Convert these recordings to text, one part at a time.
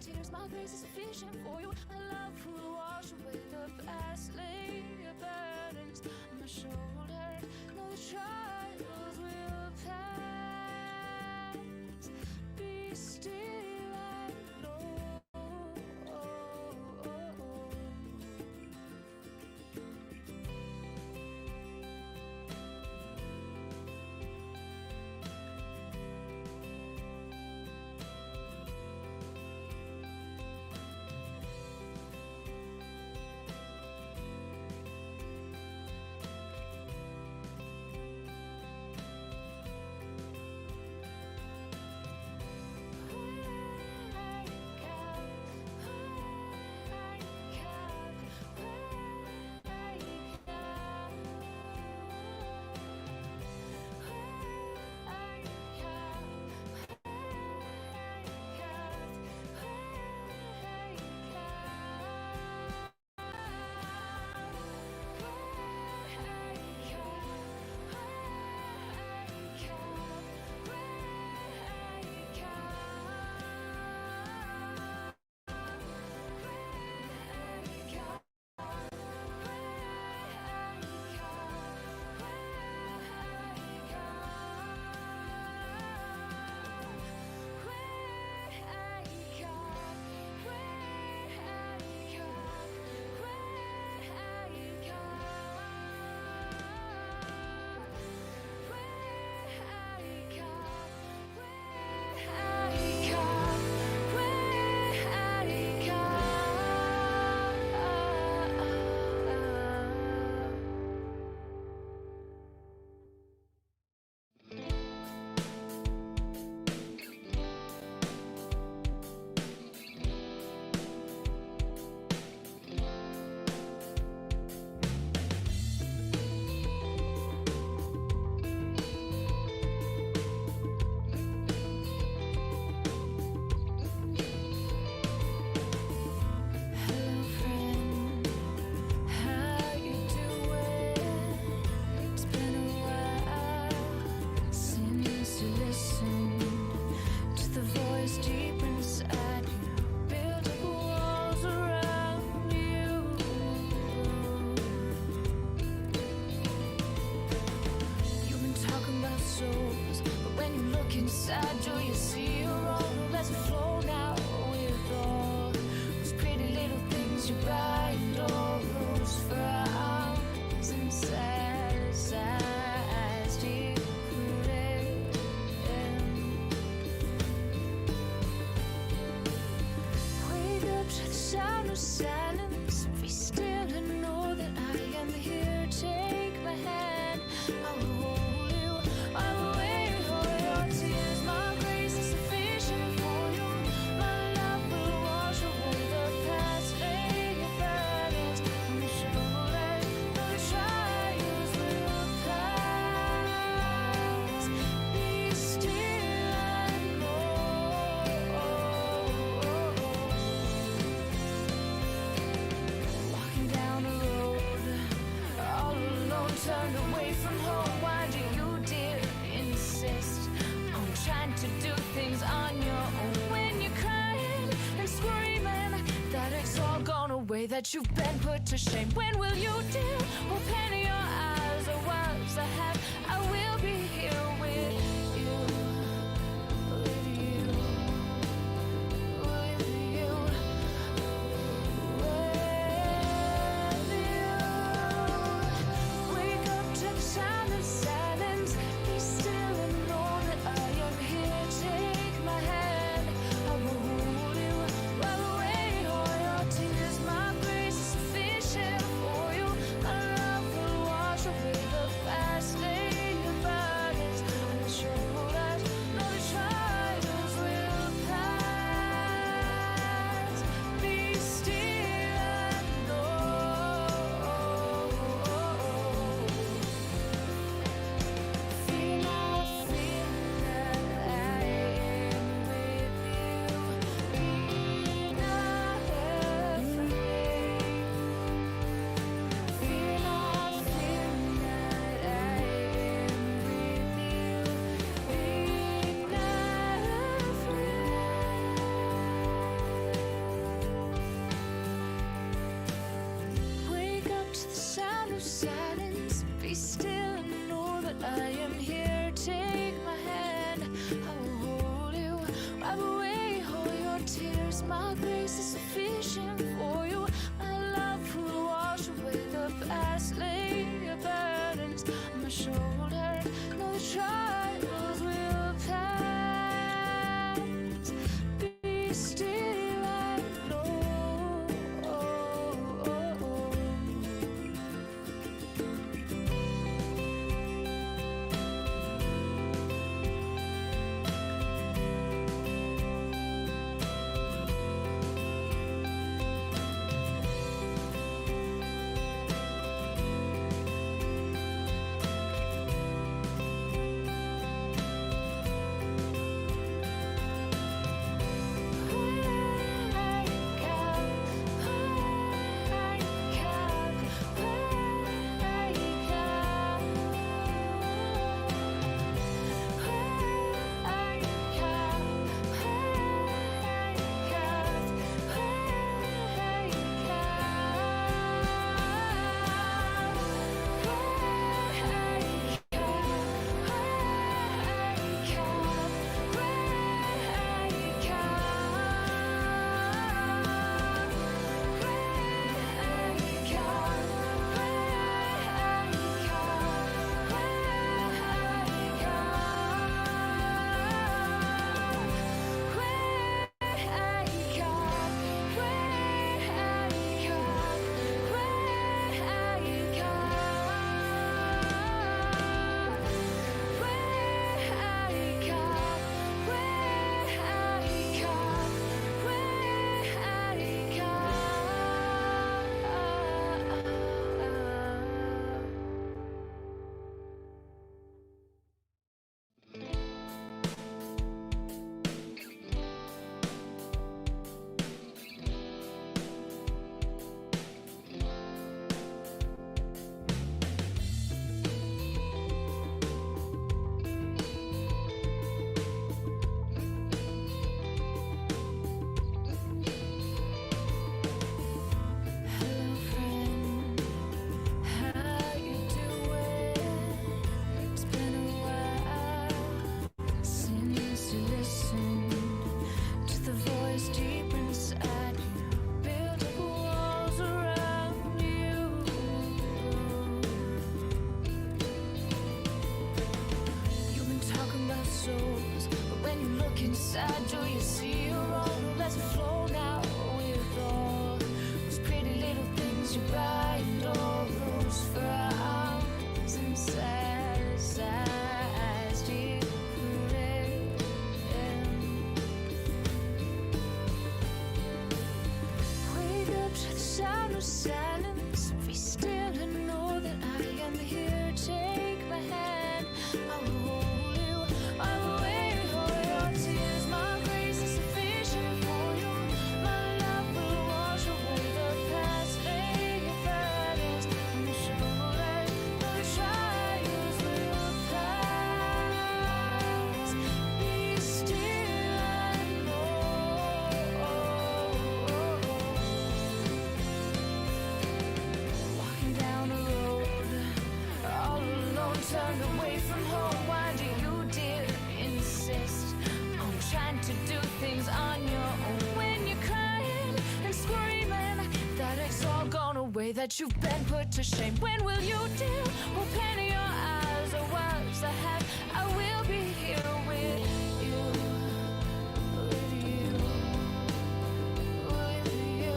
tears, my grace is sufficient for you. My love will wash away the past. Lay your burdens on my shoulders. No, the trials will pass. Be still and know. Silence, be still and know that I am here. Take my hand, I will hold you. I will wait for your tears. My grace is sufficient for you. My love will wash away the past. Lay your burdens on my shoulders. No trials will pass. Be still and know. Turned away from home, why do you, dear, insist on trying to do things on your own? When you're crying and screaming that it's all gone away, that you've been put to shame. When will you, dear, open your eyes? Or once I have, I will be here with you, with you, with you, to the sound of silence, be still and know that I am here. Take my hand, I will hold you. Wipe away all your tears. My grace is sufficient for you. My love will wash my grace is sufficient for you. My love will wash away the past. Lay your burdens on my shoulders. No, the trials will pass. Be still and know. Inside, do you see your own? Let's flow now with all those pretty little things you buy and all those frowns and sad sighs deep within. Wake up to the sound of silence. Be still and know that I am here. Take my hand, I will hold you. I will wait for your tears. My grace is sufficient for you. My love will wash away the past. Lay your burdens on your shoulders. The trials will pass. Be still and know. Walking down the road, all alone, turned away from home. Why do you, dear, insist on trying to do things on your own? When you're crying and screaming that it's all gone away, that you've been put to shame. When will you deal? Open your eyes or words ahead. I will be here with you, with you, with you.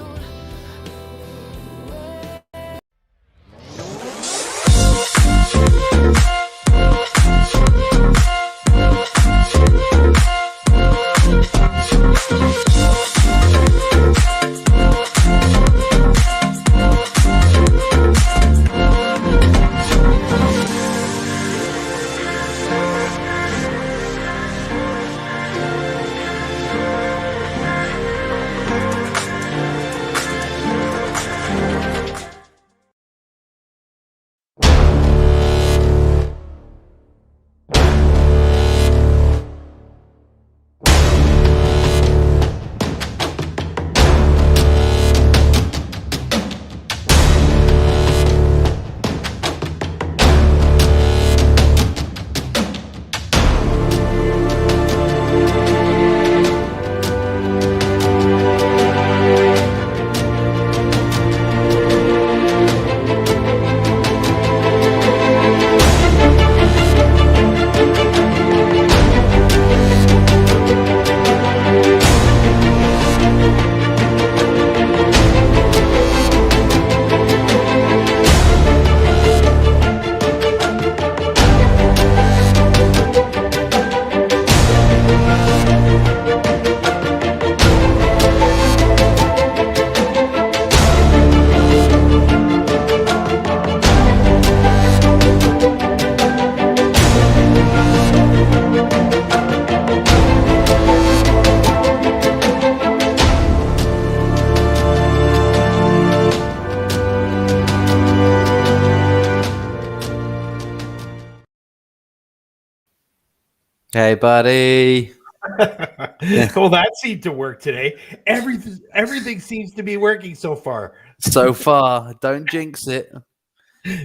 Hey, buddy. Well, that seemed to work today. Everything seems to be working so far. So far, don't jinx it.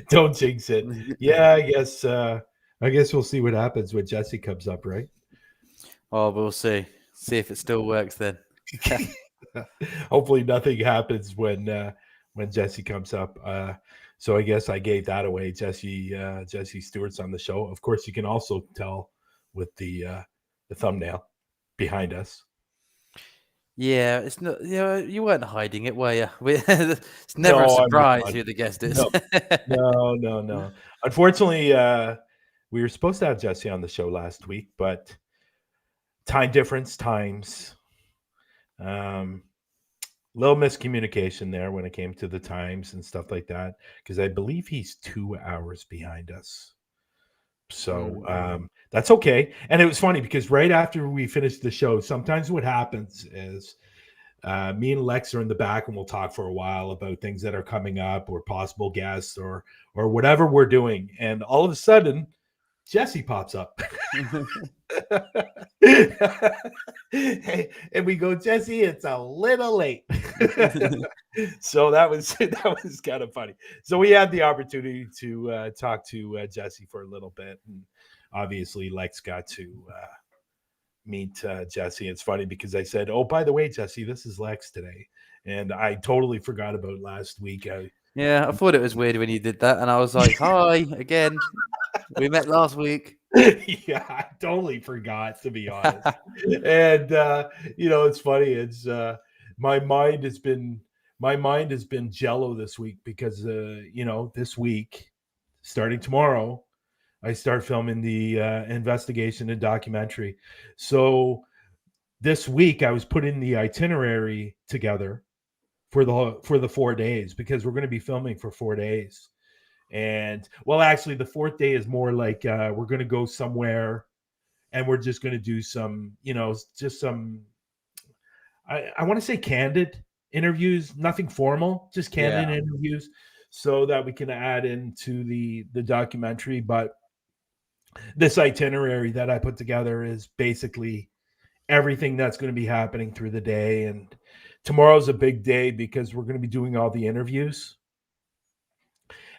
Don't jinx it. Yeah, I guess we'll see what happens when Jesse comes up, right? Oh, we'll see. See if it still works then. Hopefully nothing happens when Jesse comes up. So I guess I gave that away. Jesse Stewart's on the show. Of course, you can also tell with the thumbnail behind us. Yeah, it's not. You weren't hiding it, were you? It's never a No, I'm surprise not. who the guest is. No, no. Unfortunately, we were supposed to have Jesse on the show last week, but time difference, times, little miscommunication there when it came to the times and stuff like that. Because I believe he's 2 hours behind us. So that's okay. And it was funny because right after we finished the show, sometimes what happens is me and Lex are in the back and we'll talk for a while about things that are coming up or possible guests or whatever we're doing. And all of a sudden, Jesse pops up. And we go, Jesse, it's a little late. So that was kind of funny. So we had the opportunity to talk to Jesse for a little bit. And obviously, Lex got to meet Jesse. It's funny because I said, "Oh, by the way, Jesse, this is Lex today," and I totally forgot about last week. Yeah, I thought it was weird when you did that, and I was like, "Hi again. We met last week." Yeah, I totally forgot, to be honest. And it's funny. It's my mind has been jello this week because this week, starting tomorrow, I start filming the investigation and documentary. So this week I was putting the itinerary together for the 4 days because we're going to be filming for 4 days. And well, actually the fourth day is more like we're going to go somewhere and we're just going to do some, just some, I want to say candid interviews, nothing formal, just candid interviews so that we can add into the documentary. But this itinerary that I put together is basically everything that's going to be happening through the day. And tomorrow's a big day because we're going to be doing all the interviews.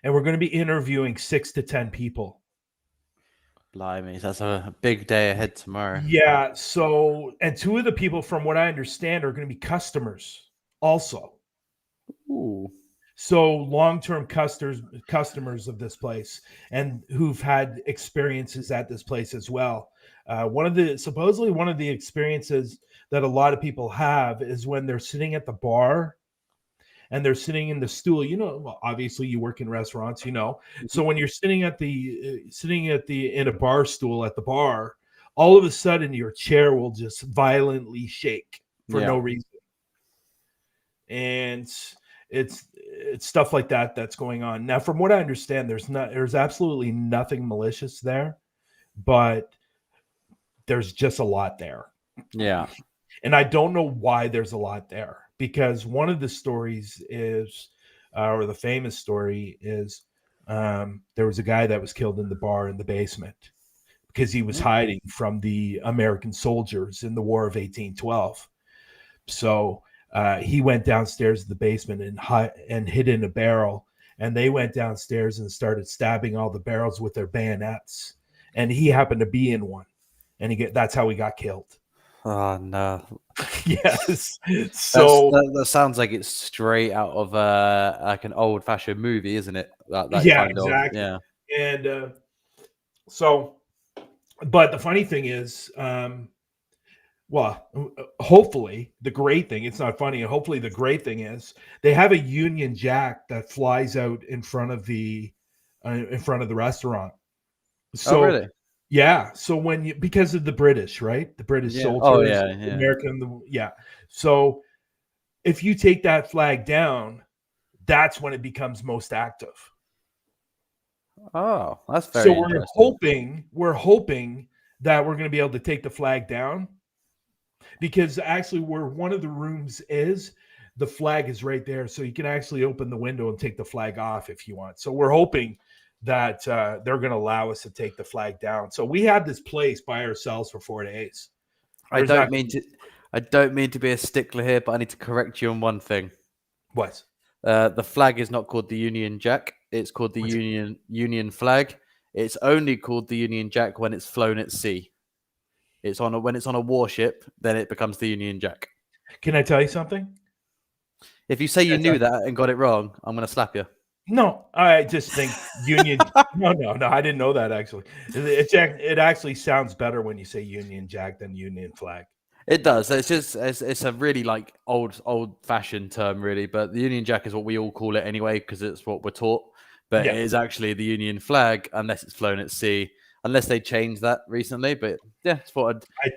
And we're going to be interviewing 6 to 10 people. Blimey, that's a big day ahead tomorrow. Yeah. So, and 2 of the people, from what I understand, are going to be customers also. Ooh. So long-term customers of this place and who've had experiences at this place as well. Supposedly one of the experiences that a lot of people have is when they're sitting at the bar and they're sitting in the stool. Well, obviously you work in restaurants, So when you're sitting in a bar stool at the bar, all of a sudden your chair will just violently shake for no reason. And it's stuff like that that's going on. Now, from what I understand, there's absolutely nothing malicious there, but there's just a lot there. Yeah. And I don't know why there's a lot there, because one of the stories is, or the famous story is, there was a guy that was killed in the bar in the basement because he was hiding from the American soldiers in the War of 1812. So he went downstairs to the basement and hid in a barrel, and they went downstairs and started stabbing all the barrels with their bayonets, and he happened to be in one, and that's how he got killed. Oh no! Yes. So that sounds like it's straight out of like an old-fashioned movie, isn't it? That yeah, kind exactly. Of, yeah. And so, but the funny thing is, well, hopefully the great thing, it's not funny. Hopefully the great thing is they have a Union Jack that flies out in front of the restaurant. So, oh, really? Yeah. So because of the British, right? The British soldiers, oh, yeah. American, yeah. So if you take that flag down, that's when it becomes most active. Oh, that's very so interesting. we're hoping that we're going to be able to take the flag down, because actually where one of the rooms is, the flag is right there. So you can actually open the window and take the flag off if you want. So we're hoping that they're going to allow us to take the flag down. So we had this place by ourselves for 4 days. I don't mean to be a stickler here, but I need to correct you on one thing. What? The flag is not called the Union Jack. It's called the Union flag. It's only called the Union Jack when it's flown at sea. When it's on a warship, then it becomes the Union Jack. Can I tell you something? If you say you knew that and got it wrong, I'm going to slap you. No, I just think Union. No, I didn't know that actually. It actually sounds better when you say Union Jack than Union flag. It does. It's a really like old fashioned term, really. But the Union Jack is what we all call it anyway because it's what we're taught. But it is actually the Union flag unless it's flown at sea. Unless they changed that recently. But yeah, it's what I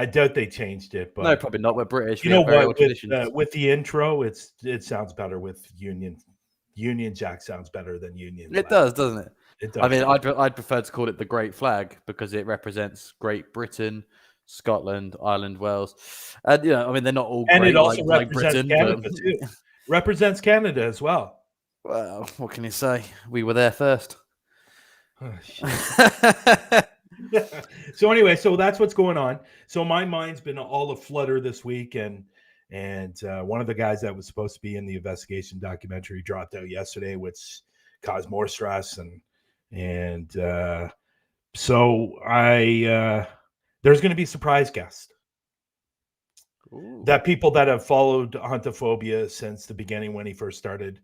doubt they changed it. But no, probably not. We're British. You know what? With the intro, it sounds better with Union. Union Jack sounds better than Union flag. It does, doesn't it? It does. I mean, I'd prefer to call it the Great Flag because it represents Great Britain, Scotland, Ireland, Wales, and I mean they're not all and great it also like represents Britain, Canada too. Represents Canada as well. Well, what can you say? We were there first. Oh, so anyway, so that's what's going on. So my mind's been all aflutter this week, and one of the guys that was supposed to be in the investigation documentary dropped out yesterday, which caused more stress. And so there's going to be a surprise guest. Ooh. That people that have followed Huntophobia since the beginning when he first started.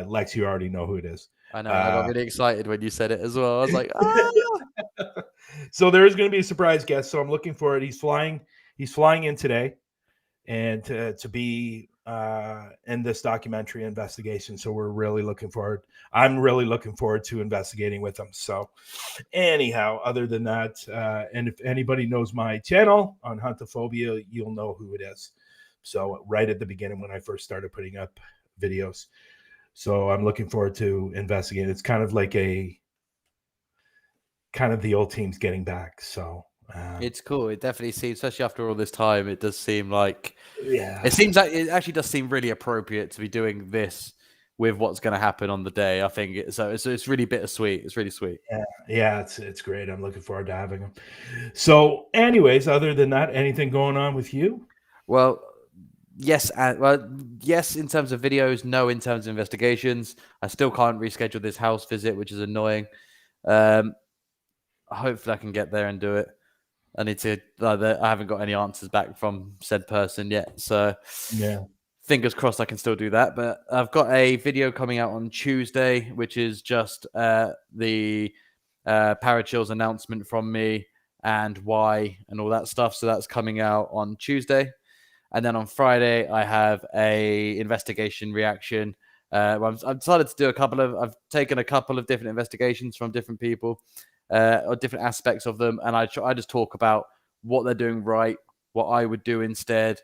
Lex, you already know who it is. I know. I got really excited when you said it as well. I was like, ah! So there is going to be a surprise guest. So I'm looking for it. He's flying in today. And to be in this documentary investigation. So we're really looking forward. I'm really looking forward to investigating with him. So anyhow, other than that, and if anybody knows my channel on Huntophobia, you'll know who it is. So right at the beginning when I first started putting up videos. So I'm looking forward to investigating. It's kind of like the old team's getting back. So it's cool. It definitely seems, especially after all this time, it does seem like it seems like it actually does seem really appropriate to be doing this with what's going to happen on the day. I think it's really bittersweet. It's really sweet. Yeah, it's great. I'm looking forward to having him. So, anyways, other than that, anything going on with you? Well, yes, yes. In terms of videos, no. In terms of investigations, I still can't reschedule this house visit, which is annoying. Hopefully, I can get there and do it. I need to. I haven't got any answers back from said person yet, so yeah. Fingers crossed I can still do that. But I've got a video coming out on Tuesday, which is just the Parachills announcement from me and why and all that stuff. So that's coming out on Tuesday, and then on Friday I have a investigation reaction. I've decided to do I've taken a couple of different investigations from different people. Or different aspects of them, and I just talk about what they're doing right, what I would do instead,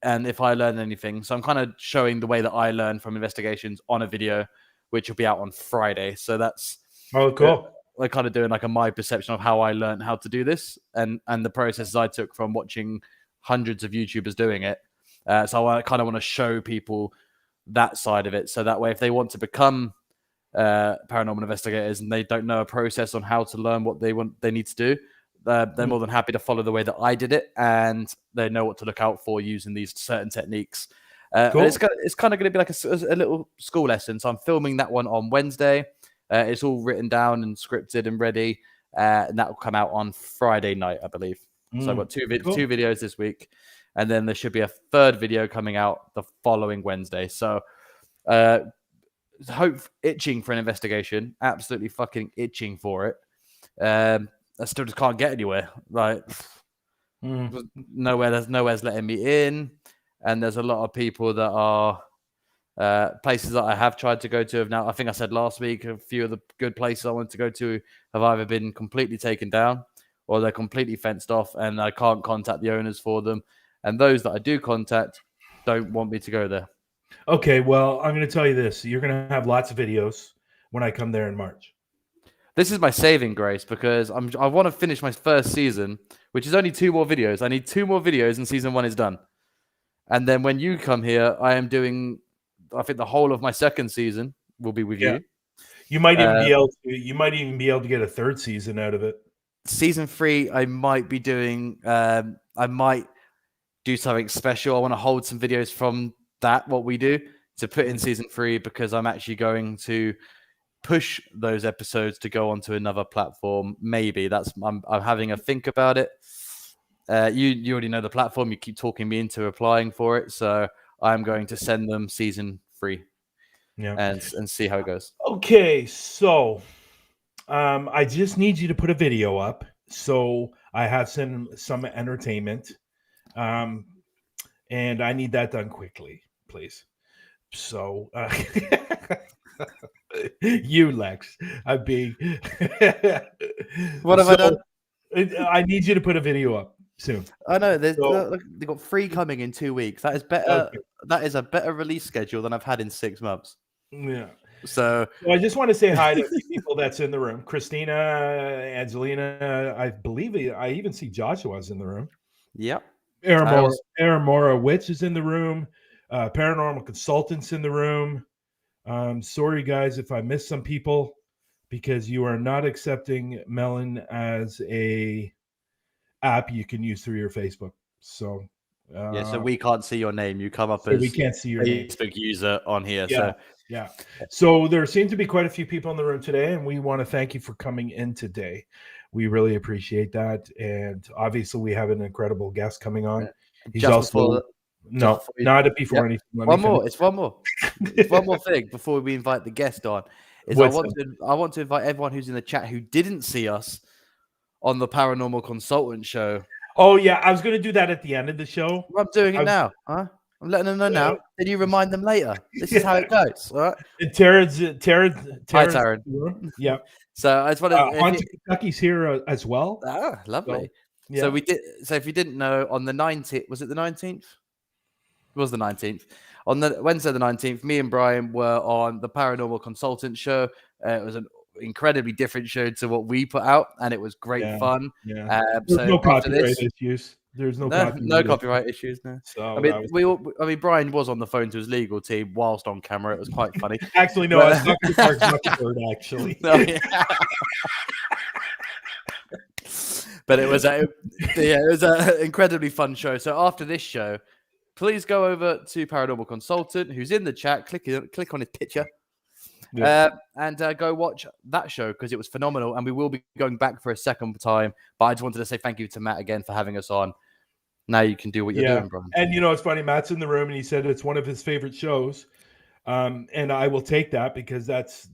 and if I learn anything. So I'm kind of showing the way that I learn from investigations on a video, which will be out on Friday. So that's cool. Like kind of doing like my perception of how I learned how to do this, and the processes I took from watching hundreds of YouTubers doing it. So I kind of want to show people that side of it, so that way if they want to become paranormal investigators and they don't know a process on how to learn what they need to do, they're more than happy to follow the way that I did it, and they know what to look out for using these certain techniques. Cool. It's kind of going to be like a little school lesson. So I'm filming that one on Wednesday. It's all written down and scripted and ready, and that will come out on Friday night, I believe. So I've got two videos this week, and then there should be a third video coming out the following Wednesday. So itching for an investigation, absolutely fucking itching for it. I still just can't get anywhere. Like nowhere's letting me in, and there's a lot of people that are places that I have tried to go to have now. I think I said last week a few of the good places I wanted to go to have either been completely taken down or they're completely fenced off, and I can't contact the owners for them. And those that I do contact don't want me to go there. Okay, well, I'm going to tell you this. You're going to have lots of videos when I come there in March. This is my saving grace because I want to finish my first season, which is only 2 more videos. I need 2 more videos and season 1 is done. And then when you come here, I am doing, I think the whole of my second season will be with you. You might even be able to. You might even be able to get a third season out of it. Season 3, I might be doing. I might do something special. I want to hold some videos from what we do, to put in season 3, because I'm actually going to push those episodes to go onto another platform. Maybe I'm having a think about it. You already know the platform. You keep talking me into applying for it, so I'm going to send them season 3, and see how it goes. Okay, so I just need you to put a video up, so I have some entertainment, and I need that done quickly, please. So, you, Lex, I'm being. What have I done? I need you to put a video up soon. I know they've got 3 coming in 2 weeks. That is better. Okay. That is a better release schedule than I've had in 6 months. Yeah. So I just want to say hi to the people that's in the room. Christina, Angelina, I believe I even see Joshua's in the room. Yep. Aramora Witch is in the room. Paranormal Consultants in the room. Sorry, guys, if I missed some people, because you are not accepting Melon as a app you can use through your Facebook. So so we can't see your name. You come up so as we can't see your Facebook user on here. Yeah. So there seem to be quite a few people in the room today, and we want to thank you for coming in today. We really appreciate that. And obviously we have an incredible guest coming on. He's also not before anything. One more. It's one more. It's one more thing before we invite the guest on. I want to invite everyone who's in the chat who didn't see us on the Paranormal Consultant show. Oh yeah, I was going to do that at the end of the show. Well, I'm doing it now. Huh? I'm letting them know now. Then you remind them later. This is how it goes. All right. And Taryn's Hi, Taryn. Yeah. So I just want to. Kentucky's here as well. Ah, lovely. So we did. So if you didn't know, on the 19th, was it the 19th? It was the 19th. On the Wednesday, the 19th, me and Brian were on the Paranormal Consultant show. It was an incredibly different show to what we put out, and it was great fun. Yeah. There's no copyright issues. There's no copyright issues. No. So Brian was on the phone to his legal team whilst on camera. It was quite funny. Actually, no, I was talking to Mark Zuckerberg. Actually, but it was an incredibly fun show. So after this show, please go over to Paranormal Consultant, who's in the chat. Click on his picture. And go watch that show, because it was phenomenal, and we will be going back for a second time. But I just wanted to say thank you to Matt again for having us on. Now you can do what you're doing, bro. And it's funny, Matt's in the room and he said it's one of his favorite shows. And I will take that, because that's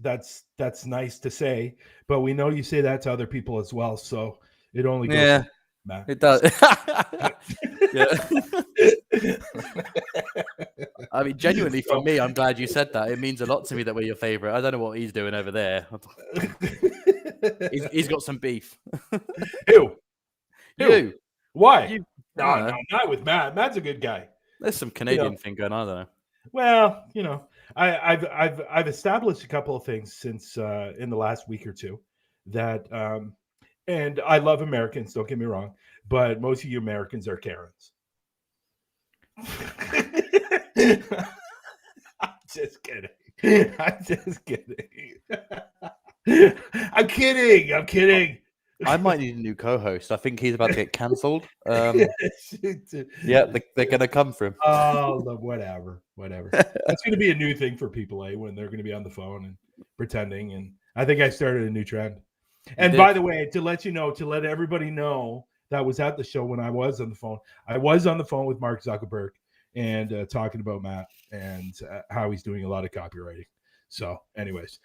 nice to say. But we know you say that to other people as well, so it only goes to Matt. It does. I mean, genuinely, for me, I'm glad you said that. It means a lot to me that we're your favorite. I don't know what he's doing over there. he's got some beef. Who? Why? No, not with Matt. Matt's a good guy. There's some Canadian thing going on, I don't know. Well, I've established a couple of things since in the last week or two that and I love Americans, don't get me wrong, but most of you Americans are Karens. I'm just kidding. I'm kidding. I might need a new co-host. I think he's about to get cancelled. They're going to come for him. Oh, whatever. That's going to be a new thing for people, when they're going to be on the phone and pretending. And I think I started a new trend. And by the way, to let everybody know that was at the show when I was on the phone. I was on the phone with Mark Zuckerberg and talking about Matt and how he's doing a lot of copywriting. So, anyways.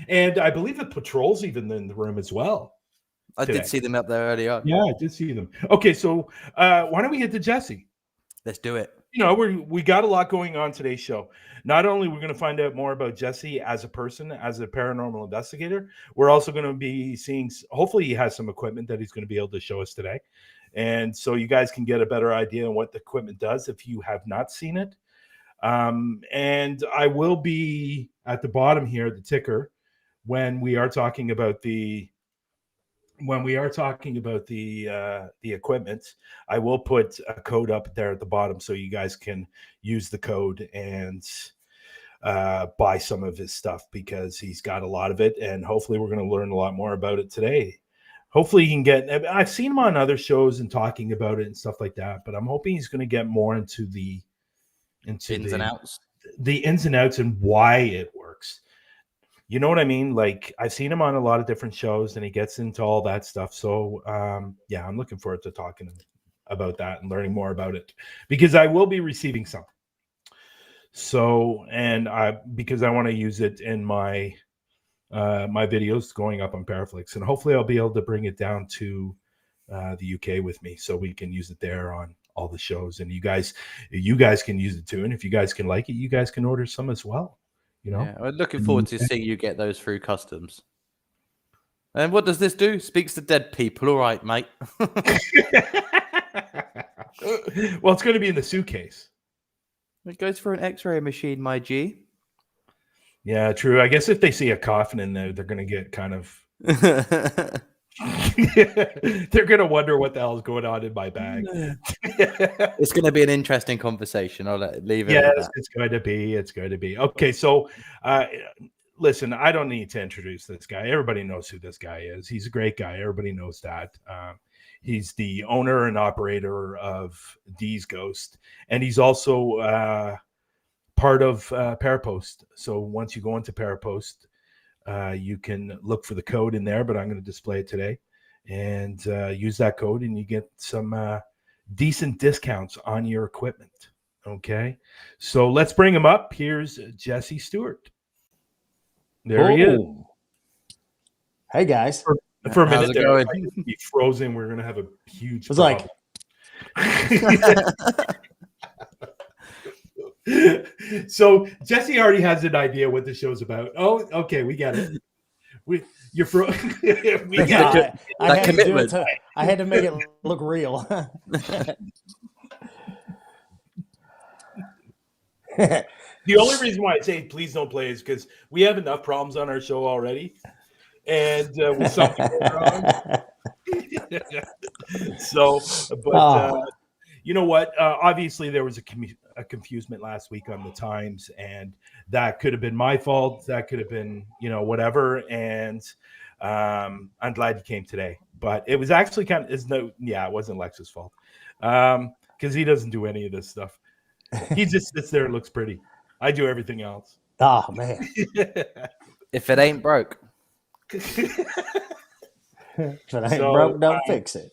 And I believe the patrol's even in the room as well. I did see them up there earlier. Yeah, I did see them. Okay, so why don't we get to Jesse? Let's do it. We got a lot going on today's show. Not only we're going to find out more about Jesse as a person, as a paranormal investigator, we're also going to be seeing, hopefully he has some equipment that he's going to be able to show us today. And so you guys can get a better idea on what the equipment does if you have not seen it. And I will be at the bottom here, the ticker, when we are talking about the equipment. I will put a code up there at the bottom so you guys can use the code and buy some of his stuff because he's got a lot of it, and hopefully we're going to learn a lot more about it today. Hopefully he can get, I've seen him on other shows and talking about it and stuff like that, but I'm hoping he's going to get more into the ins and outs, and why it works. You know what I mean? Like, I've seen him on a lot of different shows and he gets into all that stuff. So yeah, I'm looking forward to talking about that and learning more about it, because I will be receiving some. So, and because I want to use it in my my videos going up on Paraflix, and hopefully I'll be able to bring it down to the UK with me so we can use it there on all the shows, and you guys can use it too. And if you guys can like it, you guys can order some as well. You know, yeah, I'm looking forward to seeing you get those through customs. And what does this do? Speaks to dead people. All right, mate. Well, it's going to be in the suitcase. It goes for an X-ray machine, my G. Yeah, true. I guess if they see a coffin in there, they're going to get kind of... they're going to wonder what the hell is going on in my bag. It's going to be an interesting conversation. I'll leave it. Yes, it's going to be. It's going to be. Okay, so listen, I don't need to introduce this guy. Everybody knows who this guy is. He's a great guy. Everybody knows that. He's the owner and operator of Deezghost, and he's also part of Parapost. So once you go into Parapost, you can look for the code in there, but I'm going to display it today, and use that code, and you get some decent discounts on your equipment. Okay, so let's bring him up. Here's Jesse Stewart. There he is. Hey guys. For a minute there, I be frozen. We're going to have a huge problem. So Jesse already has an idea what the show's about. Oh, okay, we get it. You're we got it. I had to make it look real. The only reason why I say please don't play is because we have enough problems on our show already. And with something going on. So, but you know what? Obviously, there was a confusement last week on the times, and that could have been my fault. That could have been, whatever. And I'm glad you came today. But it was actually it wasn't Lex's fault, because he doesn't do any of this stuff. He just sits there and looks pretty. I do everything else. Oh man! If it ain't broke. If it ain't broke, don't fix it.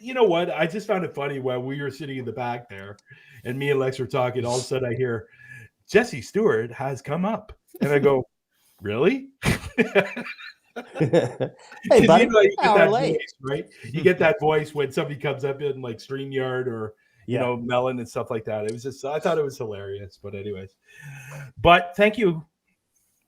You know what? I just found it funny while we were sitting in the back there and me and Lex were talking. All of a sudden I hear Jesse Stewart has come up. And I go, really? Hey, buddy, you get that voice, right? You get that voice when somebody comes up in like StreamYard or, Melon and stuff like that. It was just, I thought it was hilarious. But anyways, thank you.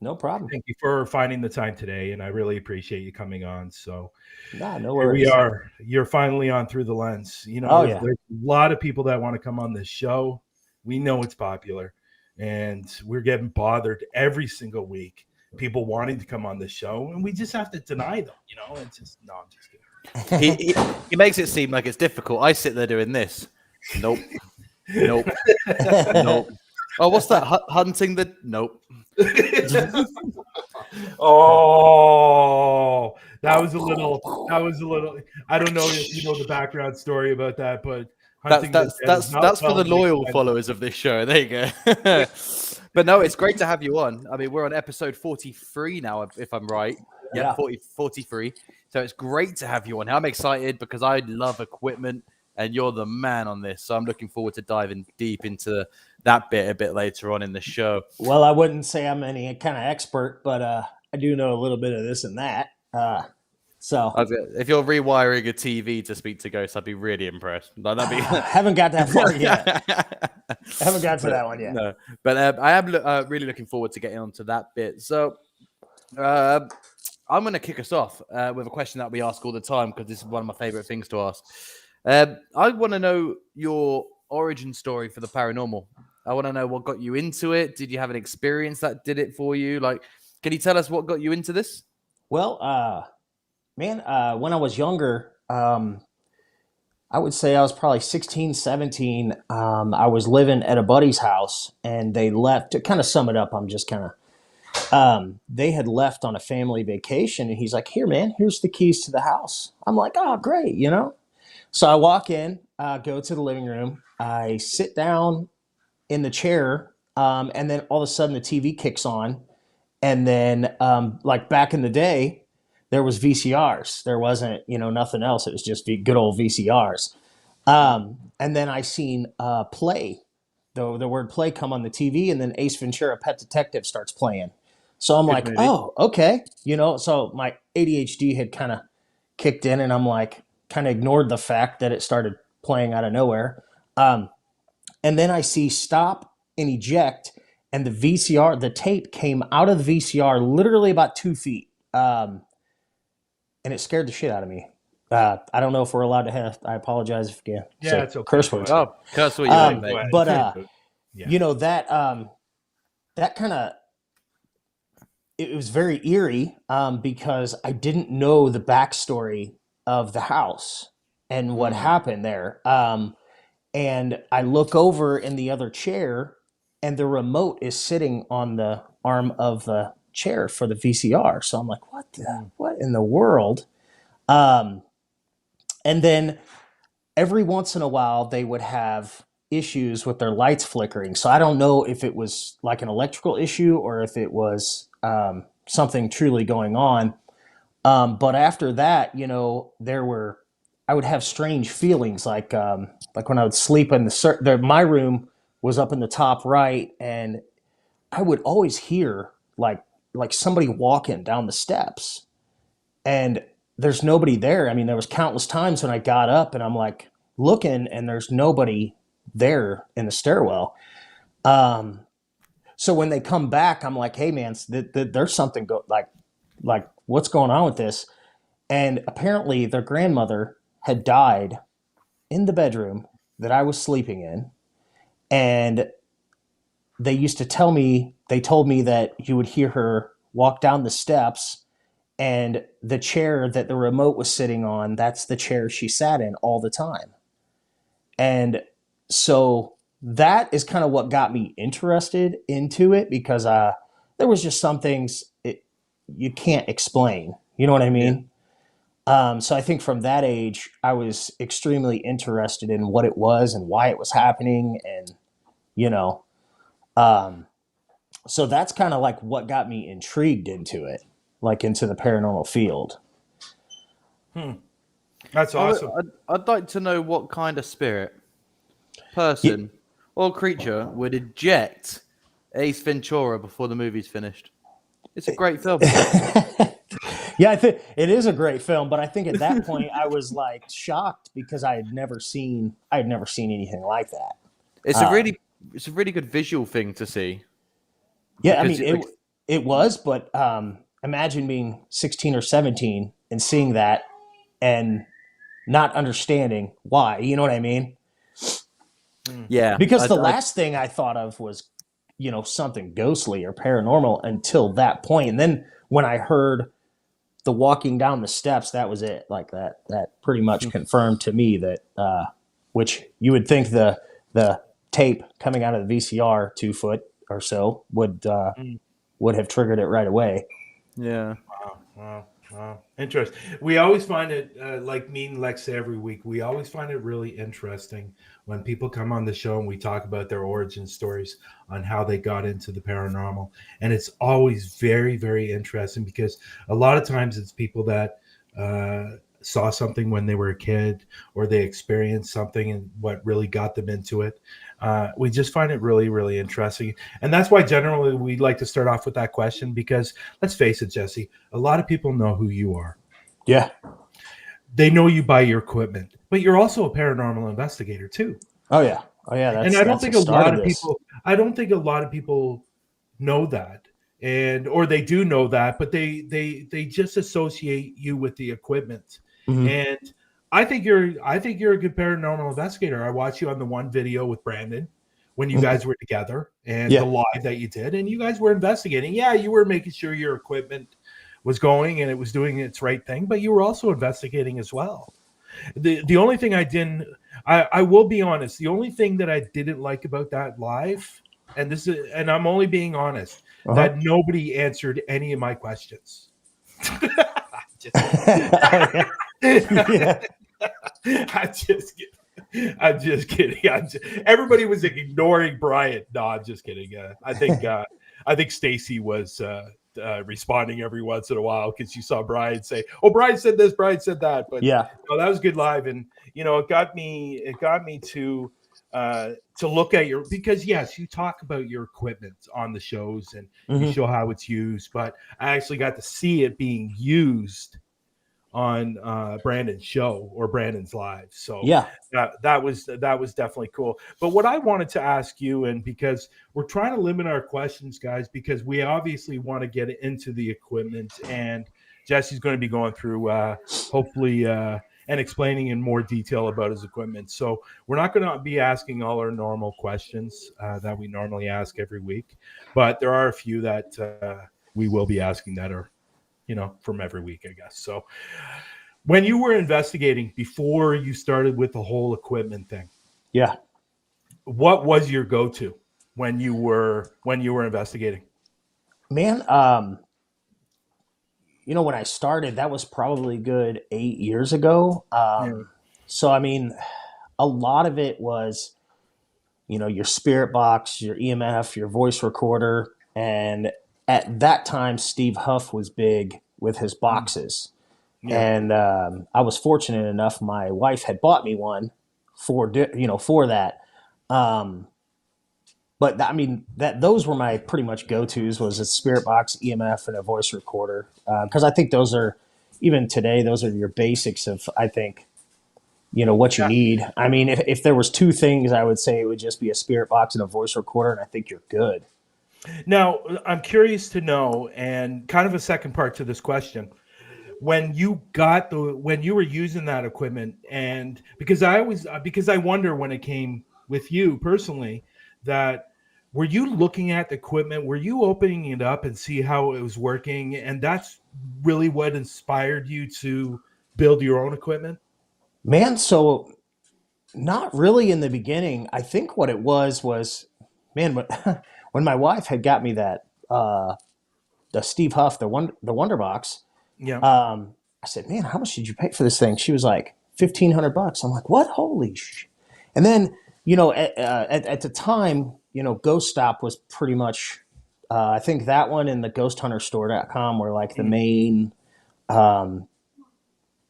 No problem. Thank you for finding the time today, and I really appreciate you coming on. So, no worries. You're finally on Through the Lens. There's a lot of people that want to come on this show. We know it's popular, and we're getting bothered every single week. People wanting to come on this show, and we just have to deny them. It's just I'm just kidding. He makes it seem like it's difficult. I sit there doing this. Nope. Nope. Oh, what's that? Hunting the... Nope. Oh, that was a little... I don't know if you know the background story about that, but... That's for the loyal followers of this show. There you go. But no, it's great to have you on. I mean, we're on episode 43 now, if I'm right. Yeah, 43. So it's great to have you on. I'm excited because I love equipment, and you're the man on this. So I'm looking forward to diving deep into that bit a bit later on in the show. Well, I wouldn't say I'm any kind of expert, but I do know a little bit of this and that. So if you're rewiring a TV to speak to ghosts, I'd be really impressed. Haven't got that far yet. Haven't got to that one yet. No, but I am really looking forward to getting onto that bit. So I'm going to kick us off with a question that we ask all the time because this is one of my favorite things to ask. I want to know your origin story for the paranormal. I want to know what got you into it. Did you have an experience that did it for you? Like, can you tell us what got you into this? Well, when I was younger, I I would say I was probably 16, 17. I was living at a buddy's house, and they left. To kind of sum it up, I'm just kind of, they had left on a family vacation, and he's like, here, man, here's the keys to the house. I'm like, oh, great, you know? So I walk in, go to the living room. I sit down in the chair, and then all of a sudden the TV kicks on. And then, like back in the day, there was VCRs. There wasn't, nothing else. It was just good old VCRs. And then I seen play, the word play come on the TV, and then Ace Ventura: Pet Detective starts playing. So I'm like, movie. oh, okay. So my ADHD had kind of kicked in, and I'm like, kind of ignored the fact that it started playing out of nowhere. And then I see stop and eject, and the tape came out of the VCR literally about 2 feet. And it scared the shit out of me. I don't know if we're allowed to have. I apologize if you say it's okay. curse words. Oh, curse what you like, mate. But Yeah. that kind of, it was very eerie because I didn't know the backstory of the house and what happened there. And I look over in the other chair, and the remote is sitting on the arm of the chair for the VCR. So I'm like, what in the world? And then every once in a while they would have issues with their lights flickering. So I don't know if it was like an electrical issue or if it was something truly going on. But after that, I would have strange feelings like when I would sleep in my room was up in the top right, and I would always hear like somebody walking down the steps, and there's nobody there. I mean, there was countless times when I got up and I'm like looking, and there's nobody there in the stairwell. So when they come back, I'm like, hey man, there's something like what's going on with this? And apparently their grandmother had died in the bedroom that I was sleeping in. And they told me that you would hear her walk down the steps, and the chair that the remote was sitting on, that's the chair she sat in all the time. And so that is kind of what got me interested into it, because there was just some things you can't explain. You know what I mean? Yeah. So I think from that age, I was extremely interested in what it was and why it was happening. And, so that's kind of like what got me intrigued into it, like into the paranormal field. That's awesome. I'd like to know what kind of spirit, person, or creature would eject Ace Ventura before the movie's finished. It's a great film. Yeah, I think it is a great film, but I think at that point I was like shocked because I had never seen anything like that. It's a really good visual thing to see. Yeah, I mean it was, but imagine being 16 or 17 and seeing that and not understanding why. You know what I mean? Yeah. Because the last thing I thought of was, something ghostly or paranormal until that point. And then when I heard the walking down the steps, that was it. Like that pretty much confirmed to me that, which you would think the tape coming out of the VCR 2 foot or so would have triggered it right away. Yeah. Wow. Interesting. We always find it, like me and Lex every week, we always find it really interesting when people come on the show and we talk about their origin stories on how they got into the paranormal. And it's always very, very interesting because a lot of times it's people that saw something when they were a kid, or they experienced something and what really got them into it. We just find it really, really interesting. And that's why generally we like to start off with that question, because let's face it, Jesse, a lot of people know who you are. Yeah. They know you by your equipment, but you're also a paranormal investigator too. Oh yeah. And I don't think a lot of people know that. Or they do know that, but they just associate you with the equipment. Mm-hmm. And I think you're a good paranormal investigator. I watched you on the one video with Brandon when you guys were together, and the live that you did, and you guys were investigating. Yeah, you were making sure your equipment was going and it was doing its right thing, but you were also investigating as well. The only thing I will be honest, the only thing that I didn't like about that live, and I'm only being honest, that nobody answered any of my questions. Just Yeah. I'm just kidding. Everybody was ignoring Brian. No, I'm just kidding. I think Stacy was responding every once in a while because you saw Brian say, "Oh, Brian said this, Brian said that." But Yeah. no, that was good live, and it got me to look at because yes, you talk about your equipment on the shows and you show how it's used, but I actually got to see it being used on Brandon's show or Brandon's live. So Yeah. that was definitely cool. But what I wanted to ask you, and because we're trying to limit our questions, guys, because we obviously want to get into the equipment, and Jesse's going to be going through hopefully and explaining in more detail about his equipment. So we're not going to be asking all our normal questions that we normally ask every week, but there are a few that we will be asking that are from every week, I guess. So when you were investigating before you started with the whole equipment thing, Yeah. what was your go-to when you were investigating? Man, when I started, that was probably good 8 years ago. So, I mean, a lot of it was, your spirit box, your EMF, your voice recorder. And at that time, Steve Huff was big with his boxes. Yeah. And I was fortunate enough, my wife had bought me one for that. But those were my pretty much go-tos, was a spirit box, EMF, and a voice recorder. Because I think those are, even today, those are your basics of, I think, what you need. I mean, if there was two things, I would say it would just be a spirit box and a voice recorder, and I think you're good. Now, I'm curious to know, and kind of a second part to this question, when you were using that equipment, and because I wonder when it came with you personally, that were you looking at the equipment, were you opening it up and see how it was working, and that's really what inspired you to build your own equipment? Man, so not really in the beginning. I think what it was, man, when my wife had got me that the Steve Huff, the Wonder Box, Yeah. I said, "Man, how much did you pay for this thing?" She was like, $1,500. I'm like, "What? Holy sh!" And then, at the time, Ghost Stop was pretty much, I think that one and the GhostHunterStore.com were like the main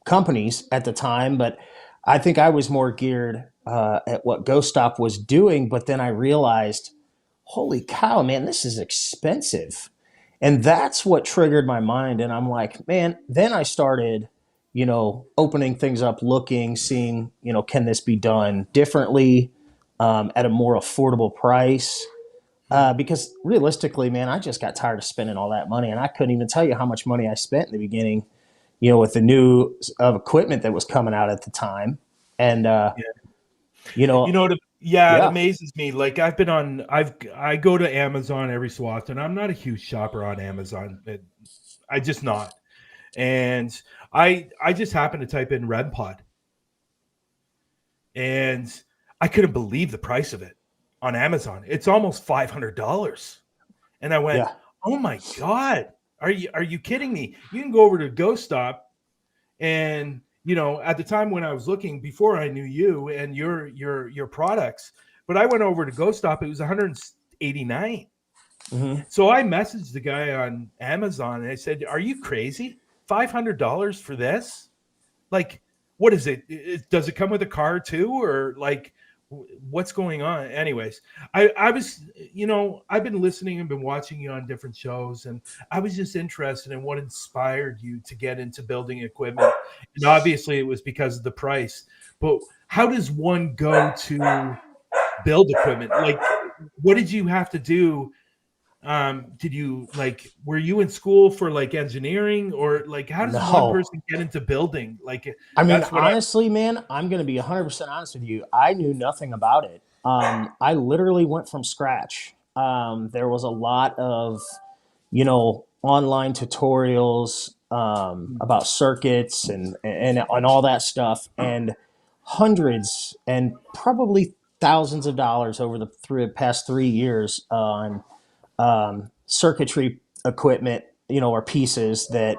companies at the time. But I think I was more geared at what Ghost Stop was doing. But then I realized, holy cow, man, this is expensive. And that's what triggered my mind. And I'm like, man, then I started, opening things up, looking, seeing, can this be done differently at a more affordable price? Because realistically, man, I just got tired of spending all that money. And I couldn't even tell you how much money I spent in the beginning, with the new equipment that was coming out at the time. And, it amazes me. Like I go to Amazon every so often. I'm not a huge shopper on Amazon. I just not. And I just happened to type in REM Pod. And I couldn't believe the price of it on Amazon. It's almost $500. And I went, "Oh my God, are you kidding me? You can go over to Ghost Stop, and at the time when I was looking, before I knew you and your products, but I went over to Ghost Stop, it was $189. So I messaged the guy on Amazon and I said, "Are you crazy? $500 for this? Like, what is it? Does it come with a car too, or like, what's going on?" Anyways, I was, I've been listening and been watching you on different shows, and I was just interested in what inspired you to get into building equipment. And obviously it was because of the price, but how does one go to build equipment? Like, what did you have to do? Did you were you in school for like engineering, or like how does one person get into building? Like, I mean, honestly, man, I'm going to be 100% honest with you. I knew nothing about it. I literally went from scratch. There was a lot of, online tutorials, about circuits and all that stuff, and hundreds and probably thousands of dollars over the past 3 years on circuitry equipment, or pieces that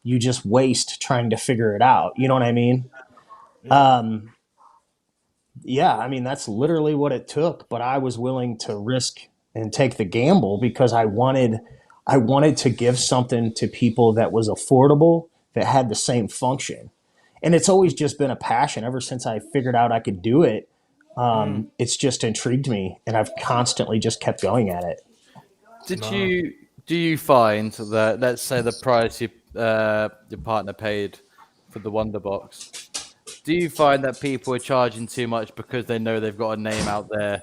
you just waste trying to figure it out. You know what I mean? Yeah, I mean, that's literally what it took, but I was willing to risk and take the gamble because I wanted to give something to people that was affordable, that had the same function. And it's always just been a passion ever since I figured out I could do it. It's just intrigued me, and I've constantly just kept going at it. Do you find that, let's say, the price your partner paid for the Wonderbox, do you find that people are charging too much because they know they've got a name out there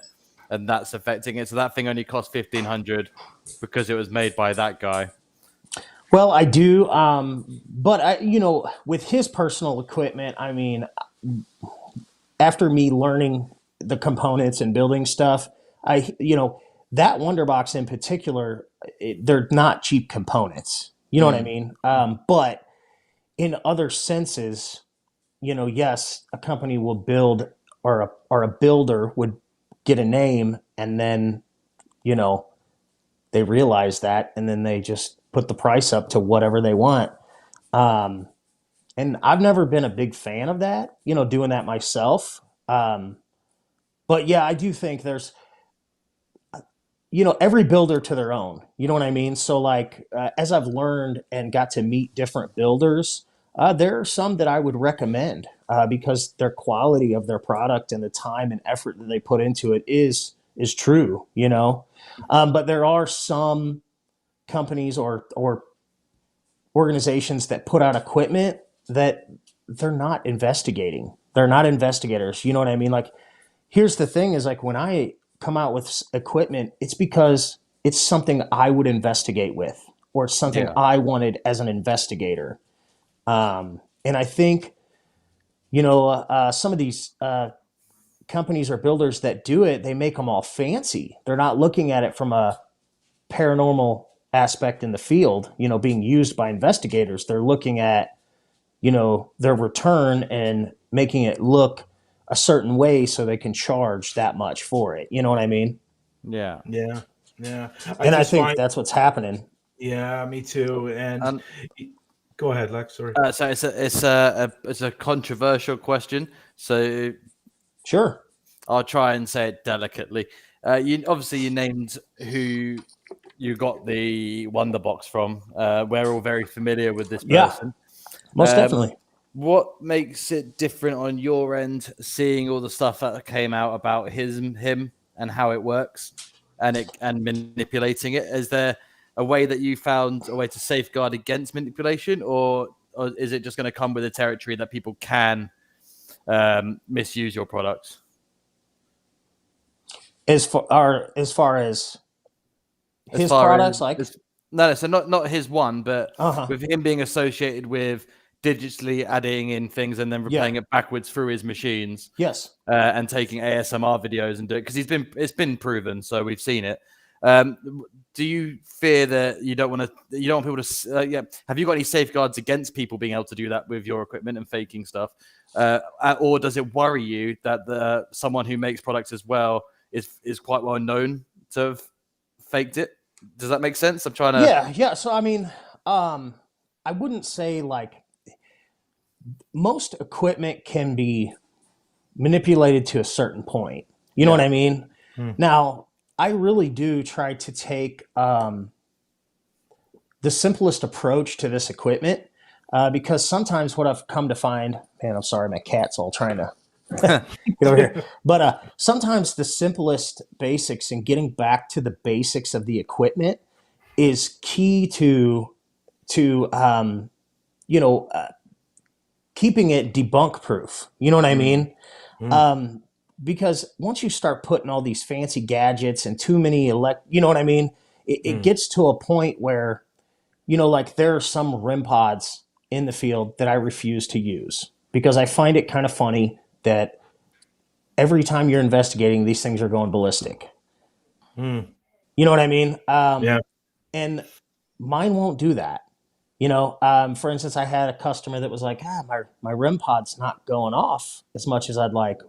and that's affecting it? So that thing only cost $1,500 because it was made by that guy. Well, I do, but with his personal equipment, I mean, after me learning the components and building stuff, that Wonderbox in particular, they're not cheap components. You know what I mean? But in other senses, yes, a company will build, or a builder would get a name, and then, they realize that, and then they just put the price up to whatever they want. And I've never been a big fan of that, doing that myself. But yeah, I do think there's, every builder to their own, you know what I mean? So like, as I've learned and got to meet different builders, there are some that I would recommend because their quality of their product and the time and effort that they put into it is true, but there are some companies or organizations that put out equipment that they're not investigating. They're not investigators. You know what I mean? Like, here's the thing is, like, when I come out with equipment, it's because it's something I would investigate with, or something I wanted as an investigator. And I think, some of these companies or builders that do it, they make them all fancy. They're not looking at it from a paranormal aspect in the field, being used by investigators. They're looking at, their return and making it look a certain way so they can charge that much for it. You know what I mean? Yeah. I think that's what's happening. Yeah, me too. And go ahead, Lex. Sorry. So it's a controversial question. So sure, I'll try and say it delicately. You named who you got the Wonderbox from. We're all very familiar with this person. Most definitely. What makes it different on your end, seeing all the stuff that came out about him and how it works and manipulating it? Is there a way that you found a way to safeguard against manipulation, or is it just going to come with the territory that people can misuse your products? As far as his products, so not his one, but with him being associated with digitally adding in things and then replaying it backwards through his machines. Yes. And taking ASMR videos and do it because it's been proven, so we've seen it. Do you fear that you don't want people to? Have you got any safeguards against people being able to do that with your equipment and faking stuff, or does it worry you that someone who makes products as well is quite well known to have faked it? Does that make sense? I'm trying to. Yeah. So I mean, I wouldn't say like most equipment can be manipulated to a certain point. You know what I mean? Now, I really do try to take the simplest approach to this equipment because sometimes what I've come to find, man, I'm sorry, my cat's all trying to get over here. But sometimes the simplest basics and getting back to the basics of the equipment is key to keeping it debunk proof. You know what I mean? Because once you start putting all these fancy gadgets and too many you know what I mean? It gets to a point where, like there are some REM pods in the field that I refuse to use because I find it kind of funny that every time you're investigating, these things are going ballistic. You know what I mean? And mine won't do that. For instance, I had a customer that was like, my REM pod's not going off as much as I'd like.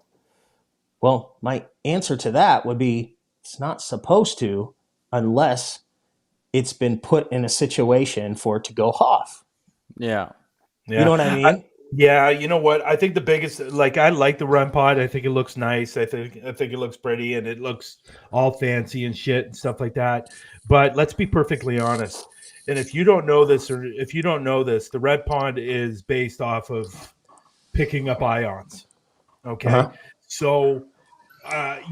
Well, my answer to that would be, it's not supposed to unless it's been put in a situation for it to go off. Yeah. You know what I mean? Yeah, you know what? I think the biggest, like, I like the REM pod. I think it looks nice. I think it looks pretty, and it looks all fancy and shit and stuff like that. But let's be perfectly honest. And if you don't know this, the REM pod is based off of picking up ions. Okay, so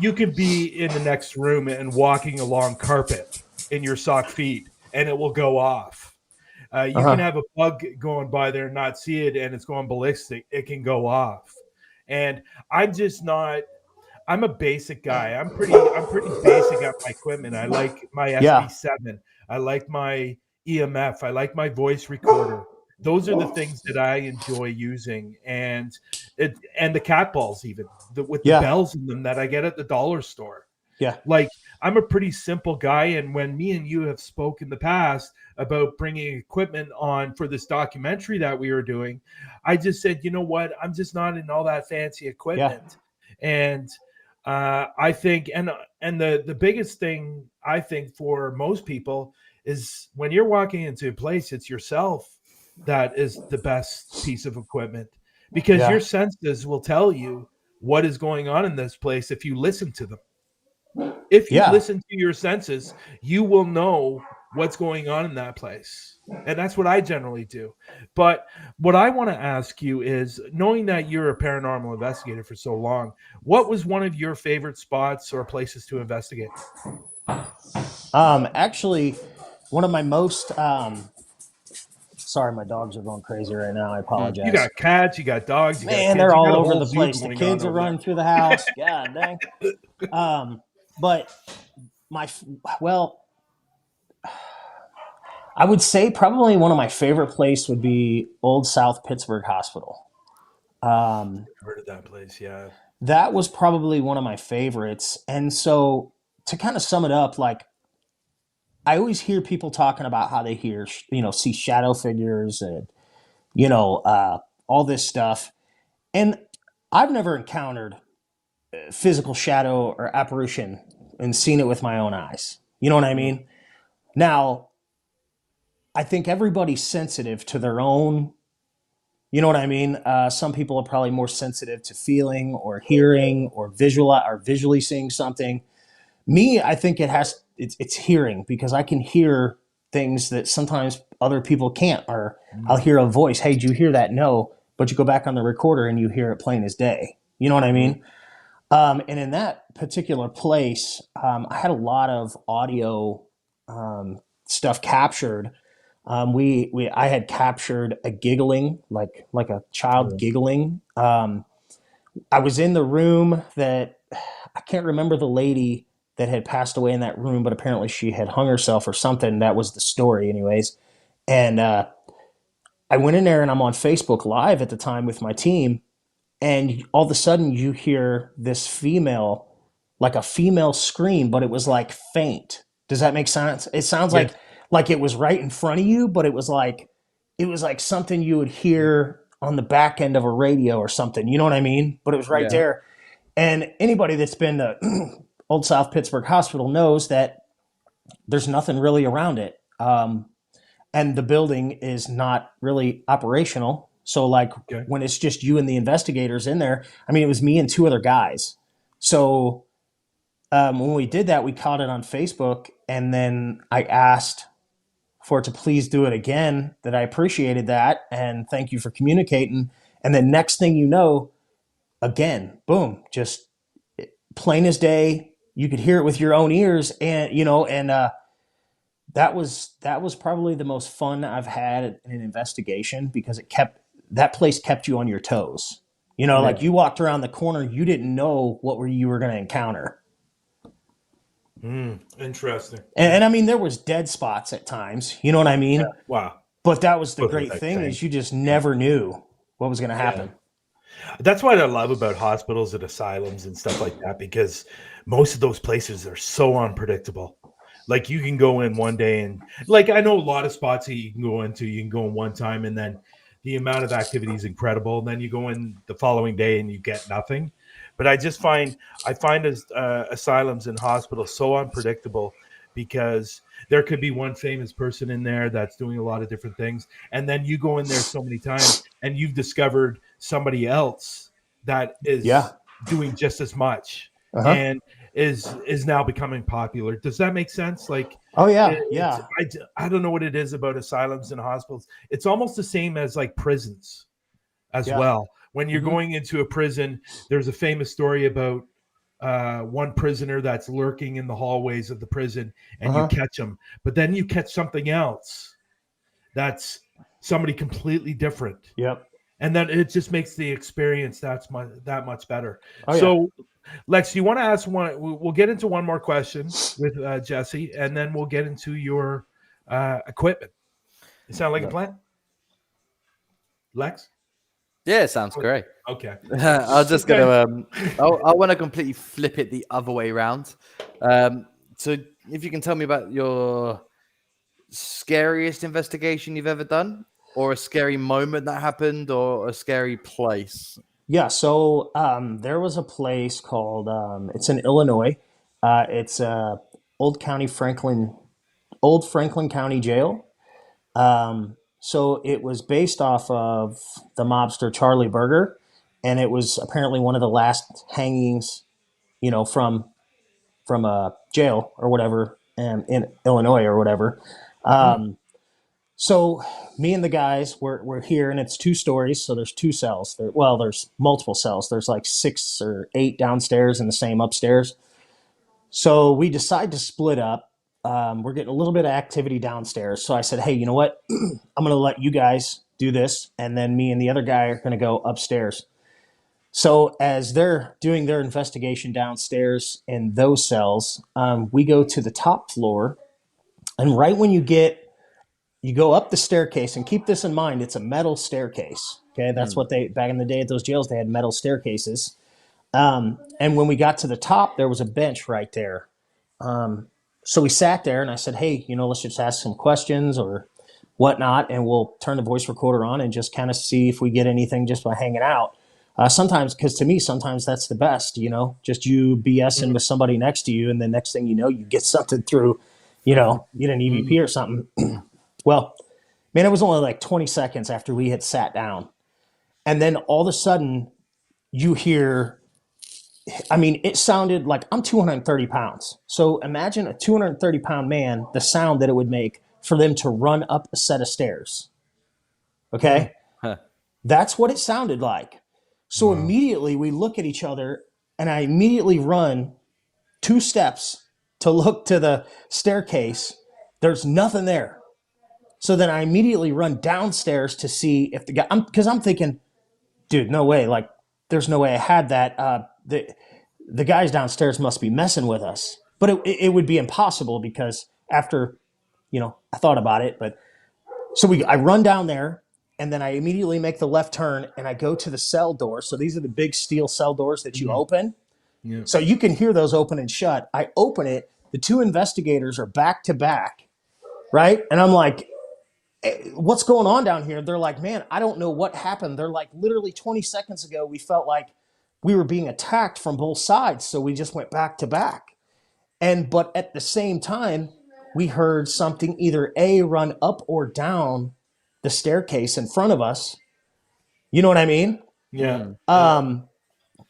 you could be in the next room and walking along carpet in your sock feet, and it will go off. You can have a bug going by there and not see it, and it's going ballistic. It can go off. And I'm a basic guy. I'm pretty basic at my equipment. I like my SB7. I like my EMF. I like my voice recorder. Those are the things that I enjoy using. And the cat balls, even with the bells in them that I get at the dollar store. Yeah. Like, I'm a pretty simple guy. And when me and you have spoke in the past about bringing equipment on for this documentary that we were doing, I just said, you know what? I'm just not in all that fancy equipment. Yeah. And I think, and the biggest thing I think for most people is when you're walking into a place, it's yourself that is the best piece of equipment, because your senses will tell you what is going on in this place if you listen to them. If you listen to your senses, you will know what's going on in that place. And that's what I generally do. But what I want to ask you is, knowing that you're a paranormal investigator for so long, what was one of your favorite spots or places to investigate? Actually, one of my most sorry, my dogs are going crazy right now. I apologize. You got cats, you got dogs, man, they're all over the place. The kids are running through the house. God dang. But I would say probably one of my favorite places would be Old South Pittsburgh Hospital. I've heard of that place, yeah. That was probably one of my favorites. And so to kind of sum it up, like, I always hear people talking about how they see shadow figures and, all this stuff. And I've never encountered physical shadow or apparition and seen it with my own eyes. You know what I mean? Now, I think everybody's sensitive to their own, you know what I mean? Some people are probably more sensitive to feeling or hearing or visually seeing something. Me, I think it's hearing, because I can hear things that sometimes other people can't, or I'll hear a voice. Hey, did you hear that? No. But you go back on the recorder and you hear it plain as day. You know what I mean? And in that particular place, I had a lot of audio stuff captured. I had captured a giggling, like a child giggling. I was in the room that I can't remember the lady that had passed away in that room, but apparently she had hung herself or something. That was the story anyways. And I went in there, and I'm on Facebook Live at the time with my team. And all of a sudden you hear this female, like a female scream, but it was like faint. Does that make sense? It sounds like it was right in front of you, but it was like something you would hear on the back end of a radio or something. You know what I mean? But it was right there. And anybody that's been to Old South Pittsburgh Hospital knows that there's nothing really around it. And the building is not really operational. So when it's just you and the investigators in there, I mean, it was me and two other guys. So when we did that, we caught it on Facebook, and then I asked for it to please do it again, that I appreciated that, and thank you for communicating. And then next thing you know, again, boom, just plain as day. You could hear it with your own ears, and that was probably the most fun I've had in an investigation, because that place kept you on your toes. Like you walked around the corner, you didn't know what you were going to encounter. Interesting. And I mean, there was dead spots at times. You know what I mean? Yeah. Wow. But that was the great thing, is you just never knew what was going to happen. Yeah. That's what I love about hospitals and asylums and stuff like that, because most of those places are so unpredictable. Like you can go in one day and like I know a lot of spots that you can go into. You can go in one time and then the amount of activity is incredible. And then you go in the following day and you get nothing. But I find asylums and hospitals so unpredictable because there could be one famous person in there that's doing a lot of different things, and then you go in there so many times and you've discovered somebody else that is doing just as much and is now becoming popular. Does that make sense? Like, I don't know what it is about asylums and hospitals. It's almost the same as like prisons as well. When you're going into a prison, there's a famous story about one prisoner that's lurking in the hallways of the prison, and you catch him, but then you catch something else that's somebody completely different. Yep. And then it just makes the experience that much better. So, Lex, you want to ask one? We'll get into one more question with Jesse, and then we'll get into your equipment. It sound like a plan, Lex? Yeah, sounds great. Okay. I'm just gonna. I want to completely flip it the other way around. So, if you can tell me about your scariest investigation you've ever done, or a scary moment that happened, or a scary place. Yeah. So there was a place called. It's in Illinois. It's Old Franklin County Jail. So it was based off of the mobster Charlie Berger, and it was apparently one of the last hangings, from a jail or whatever, in Illinois or whatever. So me and the guys we're here, and it's 2 stories. So there's 2 cells. There's multiple cells. There's like 6 or 8 downstairs and the same upstairs. So we decide to split up. We're getting a little bit of activity downstairs. So I said, hey, you know what? I'm going to let you guys do this. And then me and the other guy are going to go upstairs. So as they're doing their investigation downstairs in those cells, we go to the top floor. And right when you go up the staircase, and keep this in mind, it's a metal staircase. Okay. That's what back in the day at those jails, they had metal staircases. And when we got to the top, there was a bench right there. So we sat there, and I said, hey, let's just ask some questions or whatnot, and we'll turn the voice recorder on and just kind of see if we get anything just by hanging out. Sometimes, because to me, sometimes that's the best, just you BSing with somebody next to you, and the next thing you know, you get something through, you get an EVP or something. Well, man, it was only like 20 seconds after we had sat down. And then all of a sudden, you hear... it sounded like I'm 230 pounds. So imagine a 230-pound man, the sound that it would make for them to run up a set of stairs. Okay? That's what it sounded like. So immediately we look at each other, and I immediately run 2 steps to look to the staircase. There's nothing there. So then I immediately run downstairs to see if the guy... Because I'm thinking, dude, no way. Like, there's no way I had that... The guys downstairs must be messing with us, but it would be impossible because after, I thought about it, but so I run down there, and then I immediately make the left turn, and I go to the cell door. So these are the big steel cell doors that you open. Yeah. So you can hear those open and shut. I open it. The 2 investigators are back to back. Right. And I'm like, what's going on down here? They're like, man, I don't know what happened. They're like, literally 20 seconds ago, we felt like we were being attacked from both sides. So we just went back to back. But at the same time, we heard something either run up or down the staircase in front of us. You know what I mean? Yeah.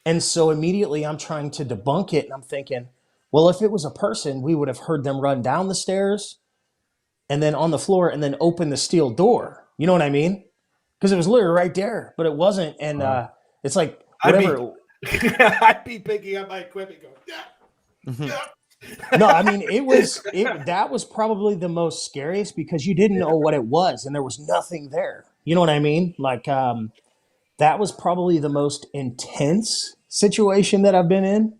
And so immediately I'm trying to debunk it. And I'm thinking, well, if it was a person, we would have heard them run down the stairs and then on the floor and then open the steel door. You know what I mean? Because it was literally right there, but it wasn't. And it's like, whatever. I'd be picking up my equipment going, No, that was probably the most scariest because you didn't know what it was and there was nothing there. You know what I mean? Like, that was probably the most intense situation that I've been in.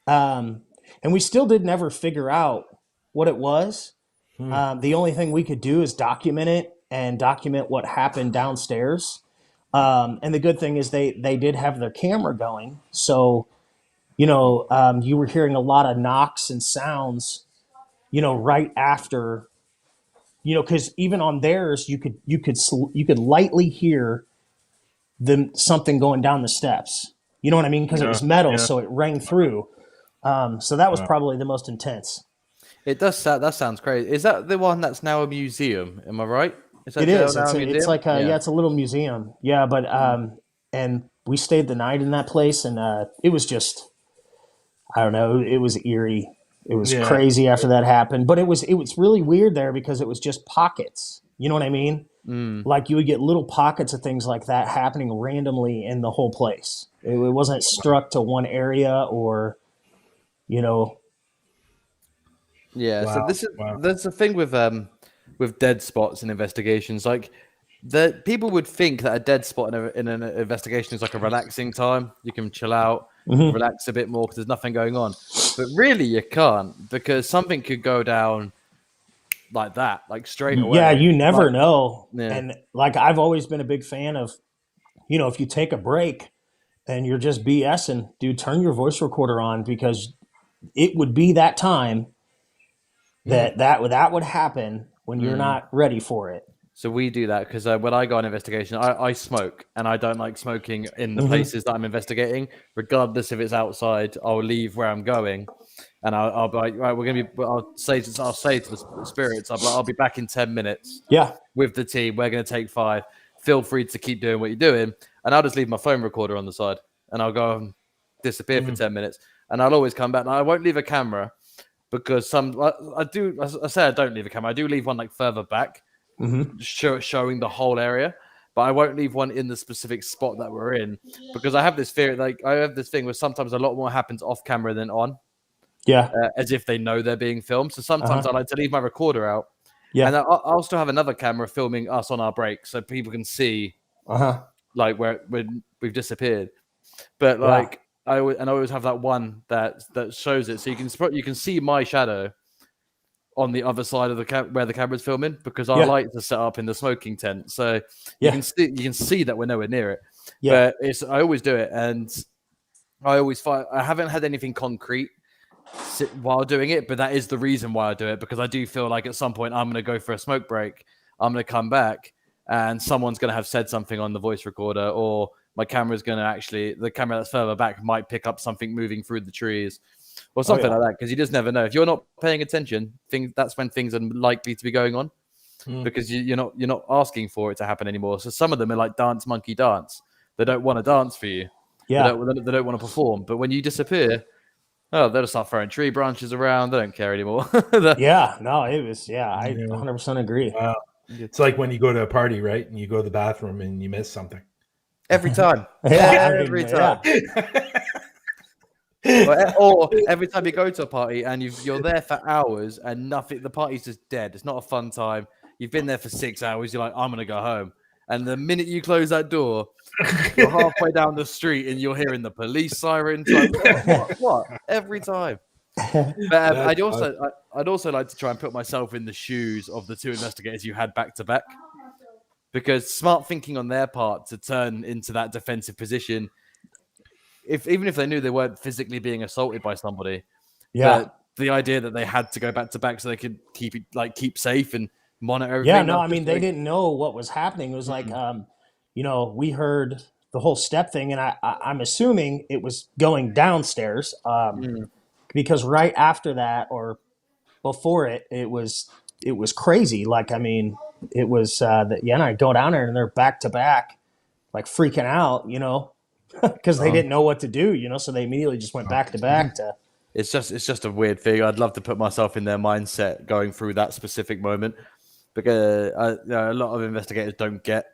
And we still didn't ever figure out what it was. The only thing we could do is document it and document what happened downstairs. And the good thing is they did have their camera going. So, you were hearing a lot of knocks and sounds right after, because even on theirs, you could lightly hear something going down the steps. You know what I mean? Because it was metal, so it rang through. So that was probably the most intense. It does sound, that sounds crazy. Is that the one that's now a museum? Am I right? Is that It is. now a museum? It's like it's a little museum. Yeah, but and we stayed the night in that place, and it was just, I don't know, it was eerie. It was crazy after that happened, but it was really weird there because it was just pockets. You know what I mean? Like you would get little pockets of things like that happening randomly in the whole place. It wasn't struck to one area or, Yeah. Wow. So there's the thing with dead spots in investigations. Like people would think that a dead spot in an investigation is like a relaxing time. You can chill out, relax a bit more because there's nothing going on. But really, you can't, because something could go down like that, like straight away. Yeah, you never know. Yeah. And like I've always been a big fan of, if you take a break and you're just BSing, dude, turn your voice recorder on, because it would be that time that would happen when you're not ready for it. So we do that because when I go on investigation, I smoke, and I don't like smoking in the places that I'm investigating. Regardless if it's outside, I'll leave where I'm going, and I'll be like, right, I'll say to the spirits, I'll be back in 10 minutes. Yeah. With the team, we're going to take 5. Feel free to keep doing what you're doing, and I'll just leave my phone recorder on the side, and I'll go and disappear for 10 minutes, and I'll always come back. And I won't leave a camera because I say I don't leave a camera. I do leave one like further back. Showing the whole area, but I won't leave one in the specific spot that we're in, because I have this fear, like I have this thing where sometimes a lot more happens off camera than on, as if they know they're being filmed. So sometimes I like to leave my recorder out, and I'll still have another camera filming us on our break so people can see like when we've disappeared. But like I always have that one that shows it, so you can see my shadow on the other side of the where the camera's filming, because our lights are set up in the smoking tent, so you can see that we're nowhere near it. But I always do it, and I always find I haven't had anything concrete while doing it, but that is the reason why I do it, because I do feel like at some point I'm going to go for a smoke break, I'm going to come back, and someone's going to have said something on the voice recorder, or my camera's going to the camera that's further back might pick up something moving through the trees. Or something like that, because you just never know. If you're not paying attention, that's when things are likely to be going on, because you're not asking for it to happen anymore. So some of them are like dance monkey dance. They don't want to dance for you. Yeah. They don't want to perform. But when you disappear, they'll start throwing tree branches around. They don't care anymore. Yeah. No, it was. Yeah, I 100% agree. Wow. It's like when you go to a party, right? And you go to the bathroom and you miss something. Every time. Every time. Or every time you go to a party and you're there for hours and nothing, the party's just dead. It's not a fun time. You've been there for 6 hours. You're like, I'm going to go home. And the minute you close that door, you're halfway down the street and you're hearing the police sirens. Like, what? Every time. But I'd also like to try and put myself in the shoes of the 2 investigators you had back to back, because smart thinking on their part to turn into that defensive position, even if they knew they weren't physically being assaulted by somebody, the idea that they had to go back to back so they could keep safe and monitor everything. Yeah, no, I mean, they didn't know what was happening. It was like, we heard the whole step thing, and I'm assuming it was going downstairs, because right after that or before it was crazy. Like, I mean, it was and I go down there and they're back to back, like freaking out, because they didn't know what to do, so they immediately just went back to back to. It's just a weird thing. I'd love to put myself in their mindset going through that specific moment, because a lot of investigators don't get.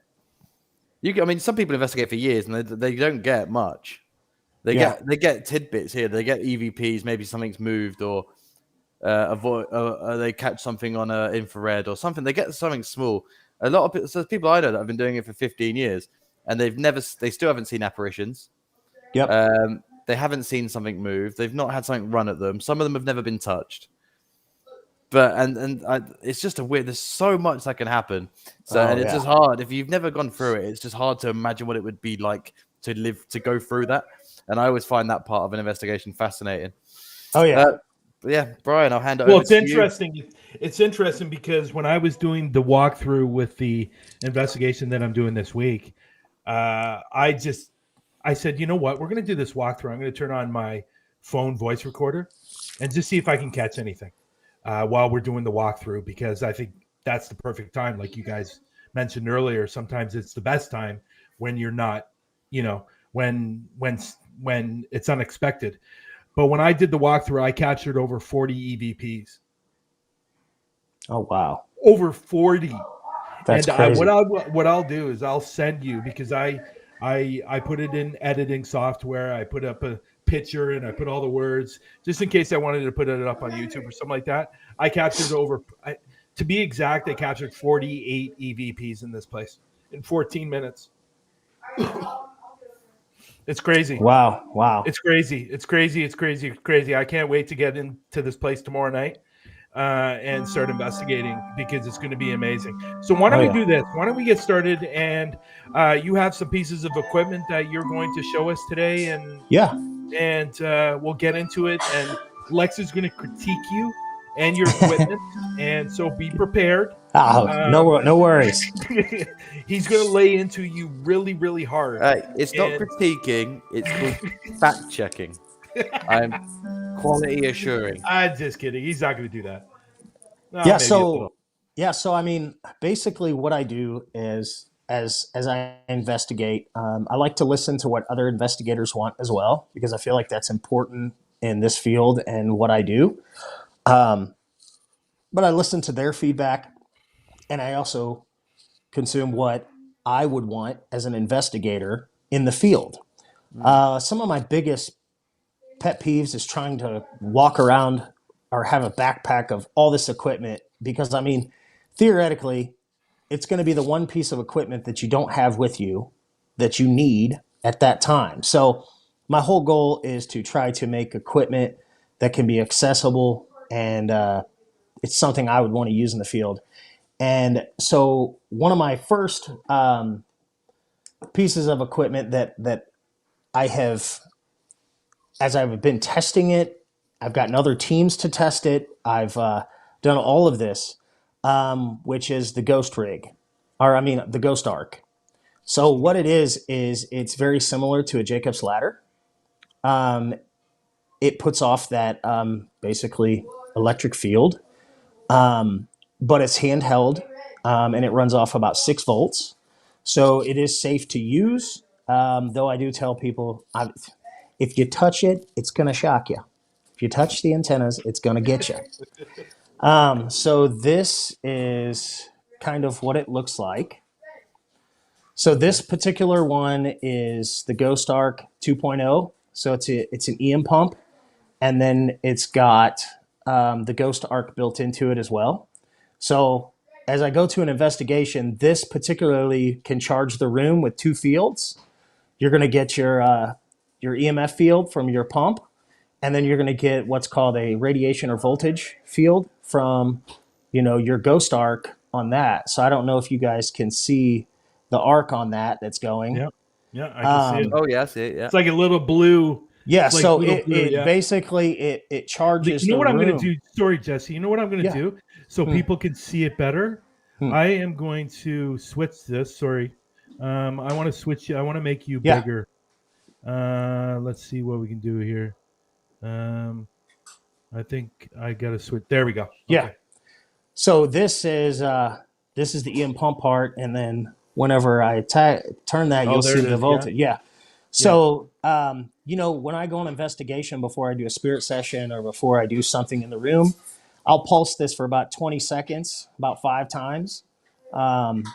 I mean, some people investigate for years and they don't get much. They get tidbits here. They get EVPs. Maybe something's moved, or they catch something on infrared or something. They get something small. A lot of people I know that have been doing it for 15 years. And they still haven't seen apparitions. Yep. They haven't seen something move. They've not had something run at them. Some of them have never been touched. But it's just there's so much that can happen. So it's just hard. If you've never gone through it, it's just hard to imagine what it would be like to go through that. And I always find that part of an investigation fascinating. Oh yeah. Yeah, Brian, I'll hand it Well, over it's to you. interesting. It's interesting because when I was doing the walkthrough with the investigation that I'm doing this week, I said, you know what? We're going to do this walkthrough. I'm going to turn on my phone voice recorder and just see if I can catch anything while we're doing the walkthrough, because I think that's the perfect time. Like you guys mentioned earlier, sometimes it's the best time when you're not, when it's unexpected. But when I did the walkthrough, I captured over 40 EVPs. Oh, wow. Over 40. That's And crazy. what I'll do is I'll send you, because I put it in editing software. I put up a picture and I put all the words just in case I wanted to put it up on YouTube or something like that. I captured to be exact, I captured 48 EVPs in this place in 14 minutes. It's crazy. Wow. It's crazy. I can't wait to get into this place tomorrow night and start investigating, because it's going to be amazing. So why don't we do this? Why don't we get started? And you have some pieces of equipment that you're going to show us today, and we'll get into it. And Lex is going to critique you and your equipment, and so be prepared. No worries. He's going to lay into you really, really hard. It's not critiquing; it's called fact checking. I'm quality assuring. I'm just kidding. He's not going to do that. No, So I mean, basically, what I do is, as I investigate, I like to listen to what other investigators want as well, because I feel like that's important in this field and what I do. But I listen to their feedback, and I also consume what I would want as an investigator in the field. Some of my biggest pet peeves is trying to walk around or have a backpack of all this equipment, because I mean, theoretically, it's going to be the one piece of equipment that you don't have with you that you need at that time. So my whole goal is to try to make equipment that can be accessible, and it's something I would want to use in the field. And so one of my first pieces of equipment that I have, as I've been testing it, I've gotten other teams to test it. I've done all of this, which is the Ghost rig, the Ghost Arc. So what it is it's very similar to a Jacob's ladder. It puts off that basically electric field, but it's handheld, and it runs off about 6 volts. So it is safe to use, though I do tell people, if you touch it, it's going to shock you. If you touch the antennas, it's going to get you. So this is kind of what it looks like. So this particular one is the Ghost Arc 2.0. So it's an EM pump, and then it's got the Ghost Arc built into it as well. So as I go to an investigation, this particularly can charge the room with 2 fields. You're going to get your EMF field from your pump, and then you're going to get what's called a radiation or voltage field from, your Ghost Arc on that. So I don't know if you guys can see the arc on that's going. Yeah, I can see it. Oh yeah, I see it. Yeah, it's like a little blue. Yeah, so basically it charges. You know the what I'm room. going to do? Sorry, Jesse. You know what I'm going to do so people can see it better? I am going to switch this. Sorry, I want to switch you. I want to make you bigger. Let's see what we can do here. I think I got to switch. There we go. Okay. Yeah. So this is the EM pump part, and then whenever I turn that, you'll see the voltage. Yeah. So, when I go on investigation before I do a spirit session or before I do something in the room, I'll pulse this for about 20 seconds, about 5 times, and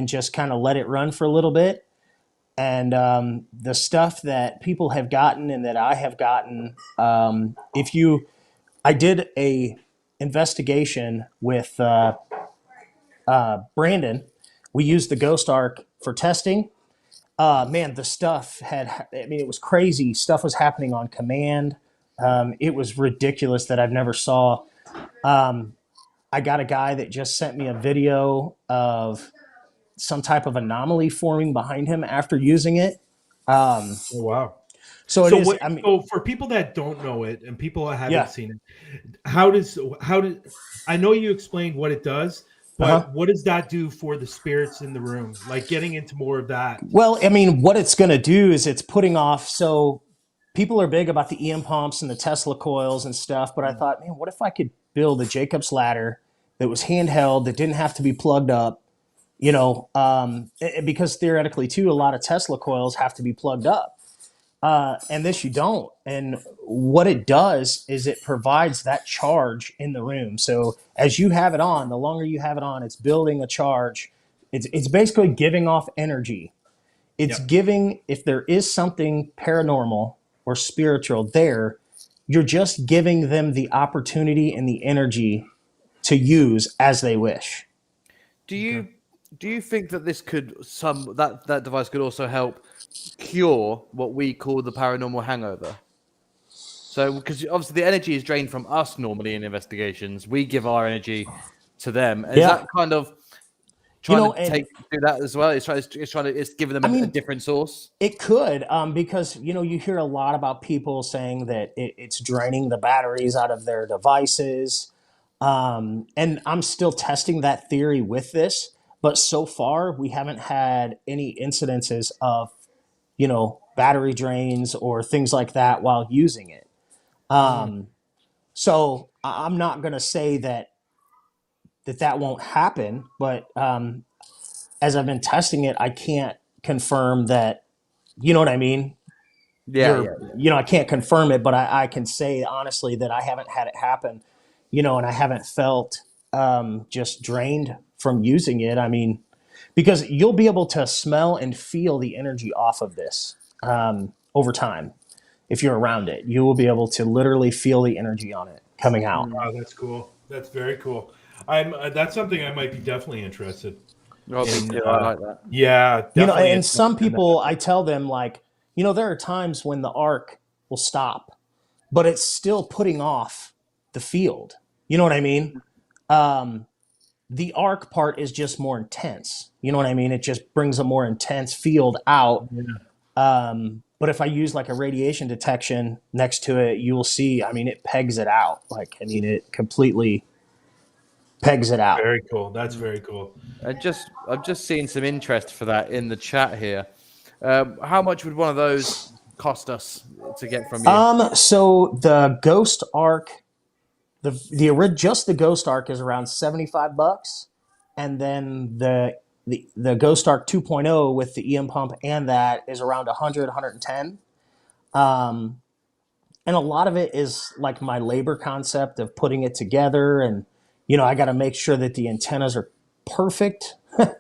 just kind of let it run for a little bit. And the stuff that people have gotten and that I have gotten, I did a investigation with Brandon. We used the Ghost Arc for testing. Man, the stuff it was crazy. Stuff was happening on command. It was ridiculous that I've never saw. I got a guy that just sent me a video of some type of anomaly forming behind him after using it. Oh, wow. So it So is. what? I mean, So for people that don't know it and people that haven't Yeah. seen it, how did I know you explained what it does, but Uh-huh. what does that do for the spirits in the room? Like getting into more of that. well, I mean, what it's going to do is it's putting off. So people are big about the EM pumps and the Tesla coils and stuff, but I thought, man, what if I could build a Jacob's ladder that was handheld, that didn't have to be plugged up, because theoretically too, a lot of Tesla coils have to be plugged up. And this you don't. And what it does is it provides that charge in the room. So as you have it on, the longer you have it on, it's building a charge. It's basically giving off energy. It's giving, if there is something paranormal or spiritual there, you're just giving them the opportunity and the energy to use as they wish. Do you think that this could that device could also help cure what we call the paranormal hangover? So, because obviously the energy is drained from us normally in investigations, we give our energy to them. Is Yeah. that kind of trying to and- do that as well? It's giving them a different source. It could, because you hear a lot about people saying that it's draining the batteries out of their devices, and I'm still testing that theory with this. But so far, we haven't had any incidences of, battery drains or things like that while using it. So I'm not going to say that won't happen, but as I've been testing it, I can't confirm that. You know what I mean? Yeah. I can't confirm it, but I can say honestly that I haven't had it happen, and I haven't felt just drained from using it. I mean, because you'll be able to smell and feel the energy off of this over time. If you're around it, you will be able to literally feel the energy on it coming out. Wow, that's cool. That's very cool. That's something I might be definitely interested. I like that. Yeah, definitely. And some people, I tell them, like, there are times when the arc will stop, but it's still putting off the field. You know what I mean? The arc part is just more intense. You know what I mean? It just brings a more intense field out. But if I use like a radiation detection next to it, you will see, it pegs it out. It completely pegs it out. Very cool. That's very cool. I've just seen some interest for that in the chat here. How much would one of those cost us to get from you? So the Ghost Arc, just the Ghost Arc is around $75, and then the Ghost Arc 2.0 with the EM pump and that is around 100, 110. And a lot of it is like my labor concept of putting it together, and I got to make sure that the antennas are perfect. But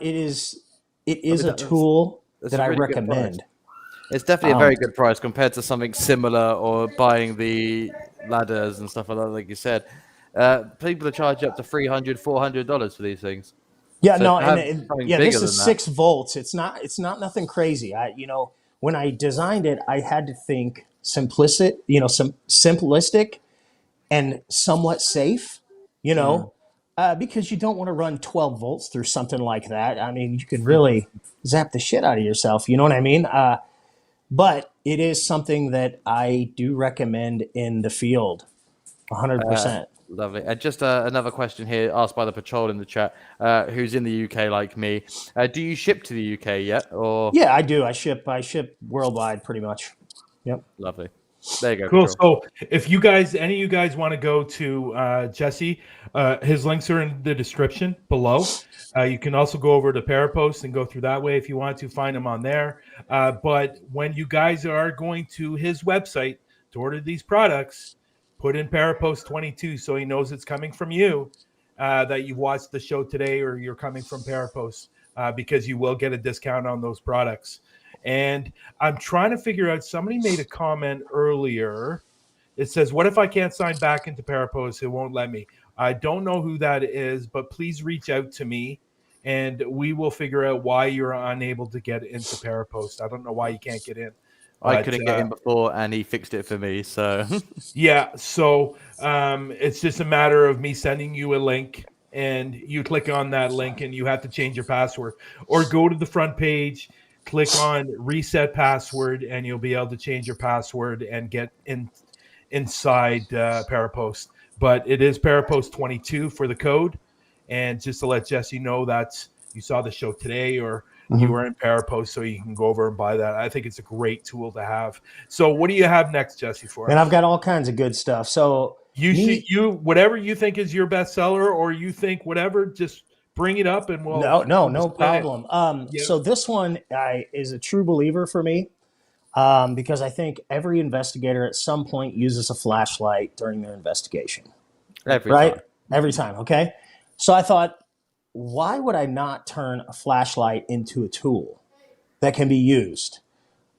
it is a tool that I recommend. It's definitely a very good price compared to something similar or buying the ladders and stuff like that, like you said. People are charging up to $300, $400 for these things. Yeah, So this is 6 volts. It's not nothing crazy. When I designed it, I had to think simplistic and somewhat safe, because you don't want to run 12 volts through something like that. You could really zap the shit out of yourself. You know what I mean? But it is something that I do recommend in the field, 100%. Lovely. And just another question here asked by the patrol in the chat, who's in the UK like me. Do you ship to the UK yet? Or Yeah, I do. I ship worldwide pretty much. Yep. Lovely. There you go. Cool. Patrol. So if any of you guys want to go to Jesse, his links are in the description below. You can also go over to Parapost and go through that way if you want to find him on there. But when you guys are going to his website to order these products, put in Parapost 22 so he knows it's coming from you, that you watched the show today or you're coming from Parapost, because you will get a discount on those products. And I'm trying to figure out, somebody made a comment earlier. It says, what if I can't sign back into Parapost? It won't let me. I don't know who that is, but please reach out to me and we will figure out why you're unable to get into Parapost. I don't know why you can't get in. I couldn't get in before and he fixed it for me. So yeah. So it's just a matter of me sending you a link and you click on that link and you have to change your password or go to the front page, click on reset password, and you'll be able to change your password and get inside Parapost. But it is Parapost 22 for the code. And just to let Jesse know that you saw the show today, or you were in Parapost, so you can go over and buy that. I think it's a great tool to have. So what do you have next, Jesse, for us? And I've got all kinds of good stuff. So you whatever you think is your bestseller, or you think whatever, just bring it up and we'll no problem. So this one is a true believer for me, because I think every investigator at some point uses a flashlight during their investigation. Every time. Okay. So I thought, why would I not turn a flashlight into a tool that can be used?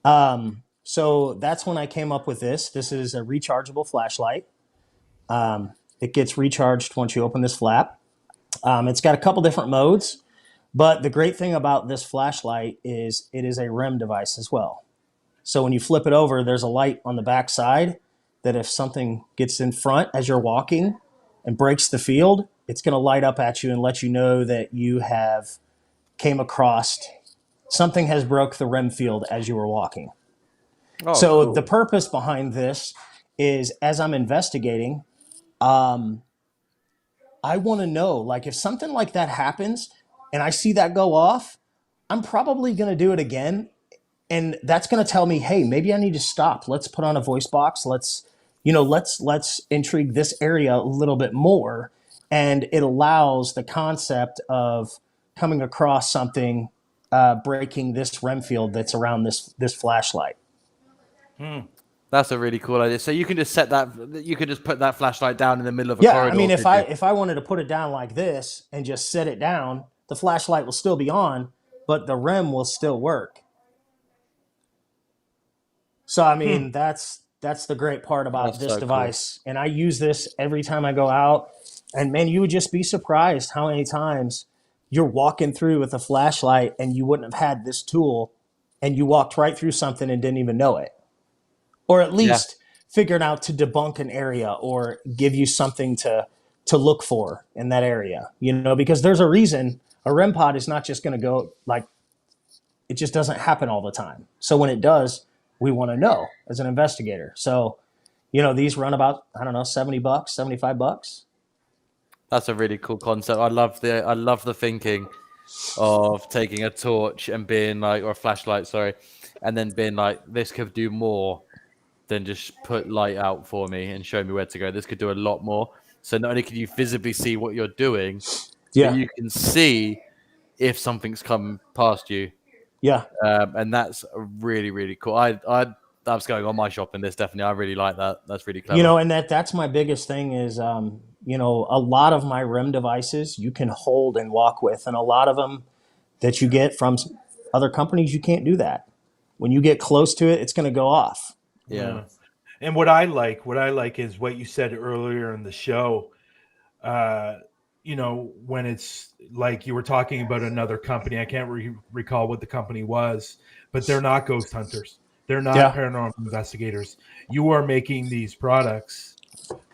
So that's when I came up with this. This is a rechargeable flashlight. It gets recharged once you open this flap. It's got a couple different modes, but the great thing about this flashlight is it is a REM device as well. So when you flip it over, there's a light on the back side that if something gets in front as you're walking and breaks the field, it's going to light up at you and let you know that you have came across something has broke the REM field as you were walking. So cool. The purpose behind this is, as I'm investigating, I want to know, like, if something like that happens and I see that go off, I'm probably going to do it again. And that's going to tell me, hey, maybe I need to stop. Let's put on a voice box. Let's intrigue this area a little bit more. And it allows the concept of coming across something, breaking this REM field that's around this flashlight. That's a really cool idea. So you can just you could just put that flashlight down in the middle of a corridor. I mean, if I wanted to put it down like this and just set it down, the flashlight will still be on, but the REM will still work. So, I mean, that's the great part about this device. Cool. And I use this every time I go out. And man, you would just be surprised how many times you're walking through with a flashlight and you wouldn't have had this tool and you walked right through something and didn't even know it. Or at least figured out to debunk an area or give you something to look for in that area, because there's a reason a REM pod is not just going to go like, it just doesn't happen all the time. So when it does, we want to know as an investigator. So, these run about, I don't know, $70, $75. That's a really cool concept. I love the thinking of taking a torch and being like, or a flashlight, sorry, and then being like, this could do more than just put light out for me and show me where to go. This could do a lot more. So not only can you visibly see what you're doing, but you can see if something's come past you. Yeah. And that's really, really cool. That's going on my shopping list, definitely. I really like that. That's really clever. And that's my biggest thing is, a lot of my REM devices you can hold and walk with, and a lot of them that you get from other companies, you can't do that. When you get close to it, it's going to go off. Yeah. And what I like is what you said earlier in the show. When it's like you were talking about another company, I can't recall what the company was, but they're not ghost hunters. They're not paranormal investigators. You are making these products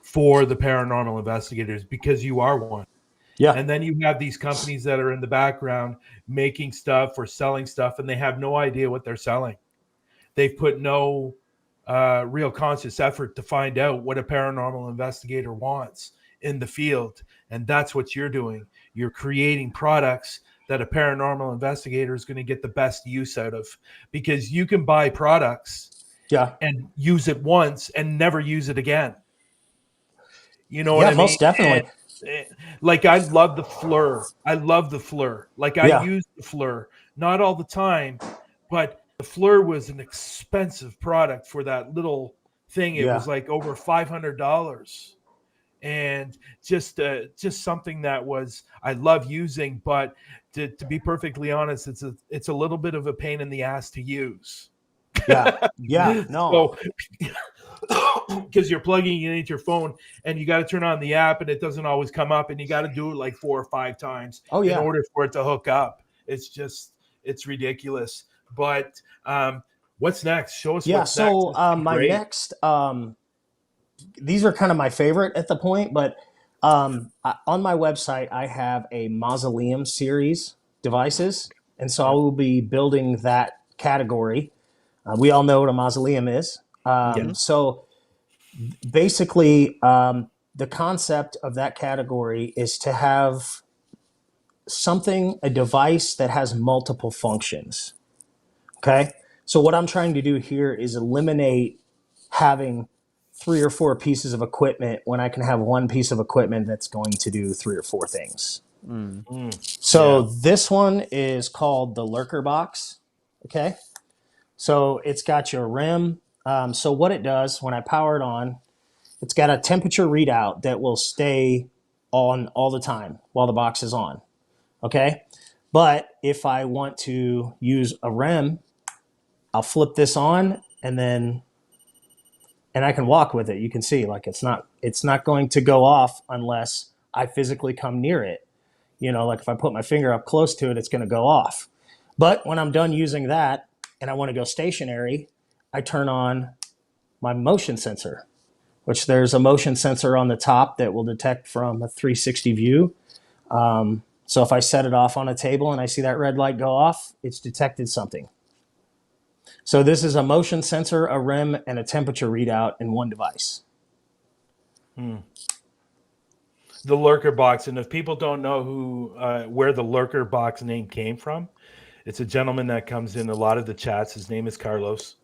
for the paranormal investigators because you are one. Yeah. And then you have these companies that are in the background making stuff or selling stuff, and they have no idea what they're selling. They've put no real conscious effort to find out what a paranormal investigator wants in the field. And that's what you're doing. You're creating products that a paranormal investigator is going to get the best use out of, because you can buy products and use it once and never use it again. You know what I mean? Most definitely. And, like, I love the FLIR. Like, I use the FLIR, not all the time, but the FLIR was an expensive product for that little thing. It was like over $500. And just something that was, I love using, but to be perfectly honest, it's a little bit of a pain in the ass to use. No. Because you're plugging it into your phone and you got to turn on the app and it doesn't always come up, and you got to do it like 4 or 5 times in order for it to hook up. It's ridiculous. But what's next? Show us what's next. My next, these are kind of my favorite at the point, but on my website, I have a mausoleum series devices. And so I will be building that category. We all know what a mausoleum is. So basically, the concept of that category is to have a device that has multiple functions. Okay. So what I'm trying to do here is eliminate having 3 or 4 pieces of equipment when I can have one piece of equipment that's going to do 3 or 4 things. So this one is called the lurker box. Okay. So it's got your rim. So what it does when I power it on, it's got a temperature readout that will stay on all the time while the box is on. Okay. But if I want to use a REM, I'll flip this on and I can walk with it. You can see like it's not going to go off unless I physically come near it. You know, like if I put my finger up close to it, it's going to go off. But when I'm done using that and I want to go stationary, I turn on my motion sensor, which there's a motion sensor on the top that will detect from a 360 view. So if I set it off on a table and I see that red light go off, it's detected something. So this is a motion sensor, a REM, and a temperature readout in one device. The lurker box, and if people don't know where the lurker box name came from, it's a gentleman that comes in a lot of the chats. His name is Carlos.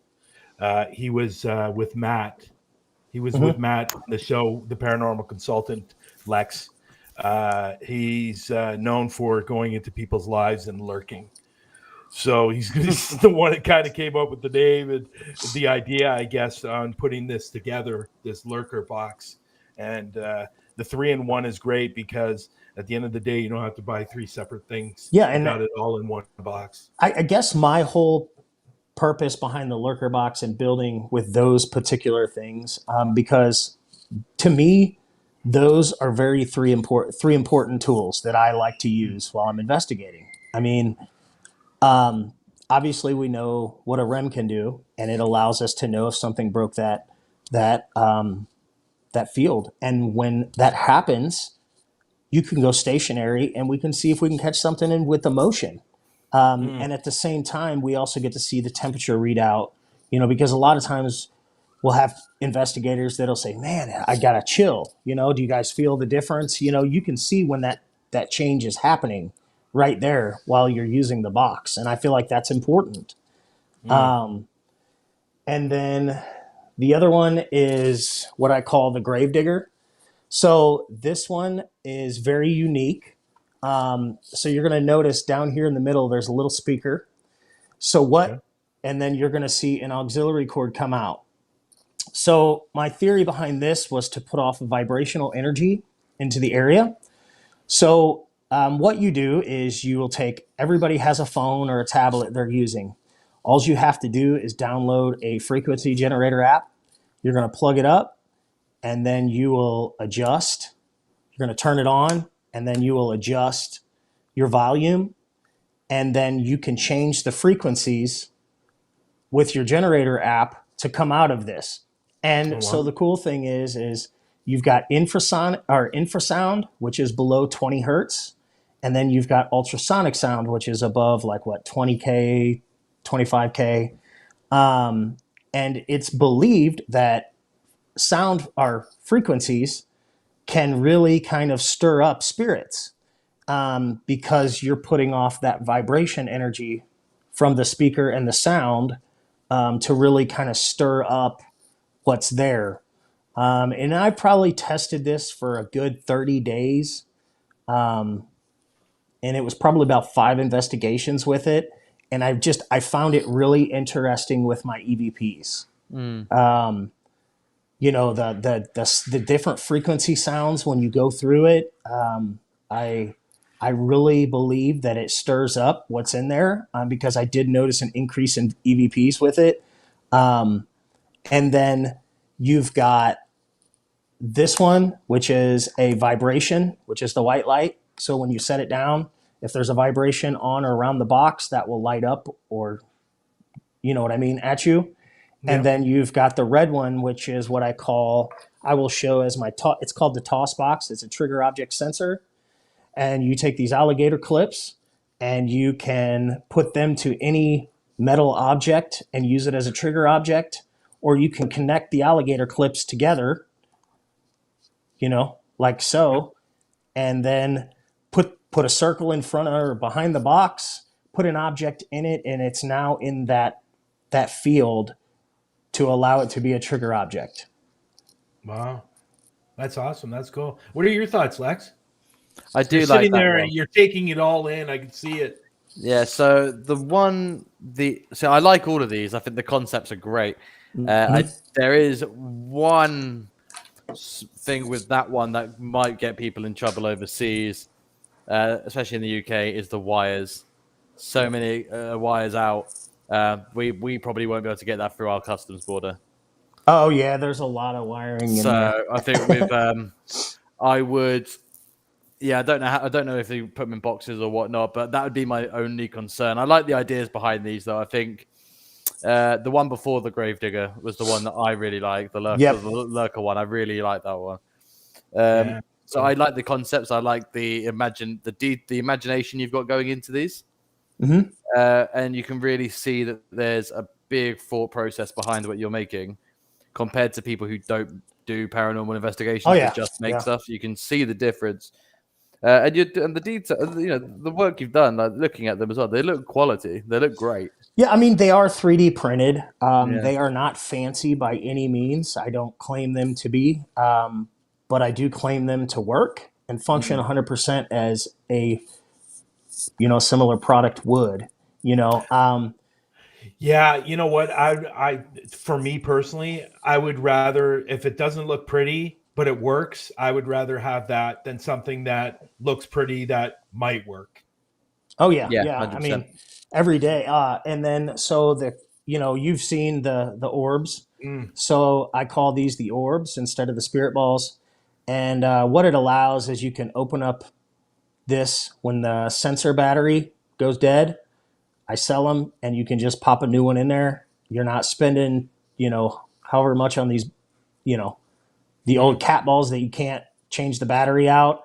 He was with Matt. He was with Matt on the show, the paranormal consultant, Lex. He's known for going into people's lives and lurking. So he's the one that kind of came up with the name and the idea, I guess, on putting this together, this lurker box. And the 3-in-1 is great because at the end of the day, you don't have to buy 3 separate things. Yeah, and you got it all in one box. I guess my whole purpose behind the lurker box and building with those particular things, because to me, those are three important tools that I like to use while I'm investigating. I mean, obviously we know what a REM can do, and it allows us to know if something broke that field. And when that happens, you can go stationary and we can see if we can catch something in with the motion. And at the same time, we also get to see the temperature readout, you know, because a lot of times we'll have investigators that'll say, man, I got a chill. You know, do you guys feel the difference? You know, you can see when that change is happening right there while you're using the box. And I feel like that's important. And then the other one is what I call the gravedigger. So this one is very unique. So you're going to notice down here in the middle, there's a little speaker. And then you're going to see an auxiliary cord come out. So my theory behind this was to put off a vibrational energy into the area. So what you do is you will everybody has a phone or a tablet they're using. All you have to do is download a frequency generator app. You're going to plug it up and then you will adjust. You're going to turn it on and then you will adjust your volume. And then you can change the frequencies with your generator app to come out of this. And so the cool thing is you've got infrasound, which is below 20 hertz. And then you've got ultrasonic sound, which is above 20K, 25K. And it's believed that sound or frequencies can really kind of stir up spirits because you're putting off that vibration energy from the speaker and the sound to really kind of stir up what's there. And I probably tested this for a good 30 days. And it was probably about 5 investigations with it. And I found it really interesting with my EVPs. You know, the different frequency sounds when you go through it. I really believe that it stirs up what's in there because I did notice an increase in EVPs with it. And then you've got this one, which is a vibration, which is the white light. So when you set it down, if there's a vibration on or around the box, that will light up or, you know what I mean, at you. Yeah. And then you've got the red one, which is what I will show as it's called the toss box. It's a trigger object sensor. And you take these alligator clips and you can put them to any metal object and use it as a trigger object, or you can connect the alligator clips together, like so, and then put a circle in front of or behind the box, put an object in it, and it's now in that field to allow it to be a trigger object. Wow. That's awesome. That's cool. What are your thoughts, Lex? I do You're like sitting that there one. and you're taking it all in. I can see it. Yeah, so so I like all of these. I think the concepts are great. There is one thing with that one that might get people in trouble overseas, especially in the UK, is the wires. So many wires out. We probably won't be able to get that through our customs border. Oh yeah, there's a lot of wiring in there. So I think with I would. Yeah, I don't know if they put them in boxes or whatnot, but that would be my only concern. I like the ideas behind these, though. I think the one before the Gravedigger was the one that I really like. The lurker one, I really like that one. So I like the concepts. I like the imagination you've got going into these, and you can really see that there's a big thought process behind what you're making, compared to people who don't do paranormal investigations. They just make stuff. You can see the difference. And the detail, the work you've done, like looking at them as well, they look quality. They look great. Yeah, I mean, they are 3D printed. They are not fancy by any means. I don't claim them to be, but I do claim them to work and function 100% as a, similar product would. Yeah, you know what? I for me personally, I would rather, if it doesn't look pretty but it works, I would rather have that than something that looks pretty that might work. Oh yeah. 100%. I mean, every day. And then so you've seen the orbs. So I call these the orbs instead of the spirit balls. And what it allows is you can open up this when the sensor battery goes dead. I sell them, and you can just pop a new one in there. You're not spending, however much on these, the old cat balls that you can't change the battery out.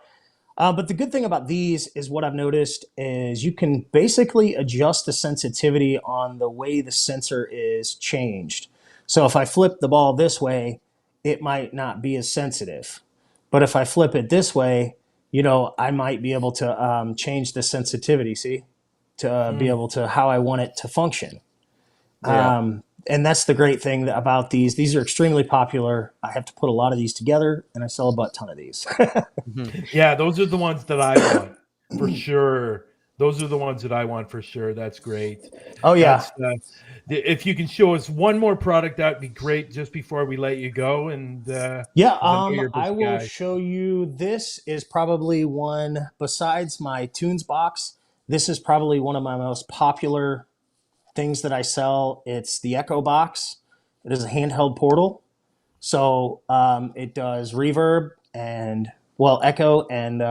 But the good thing about these is what I've noticed is you can basically adjust the sensitivity on the way the sensor is changed. So if I flip the ball this way, it might not be as sensitive. But if I flip it this way, I might be able to change the sensitivity, to be able to how I want it to function. Yeah. And that's the great thing about these. These are extremely popular. I have to put a lot of these together, and I sell a butt ton of these. Yeah, those are the ones that I want for sure. Those are the ones that I want for sure. That's great. Oh yeah. If you can show us one more product, that'd be great. Just before we let you go, and I will show you. This is probably one besides my Tunes box. This is probably one of my most popular things that I sell. It's the Echo box. It is a handheld portal. So it does reverb and echo and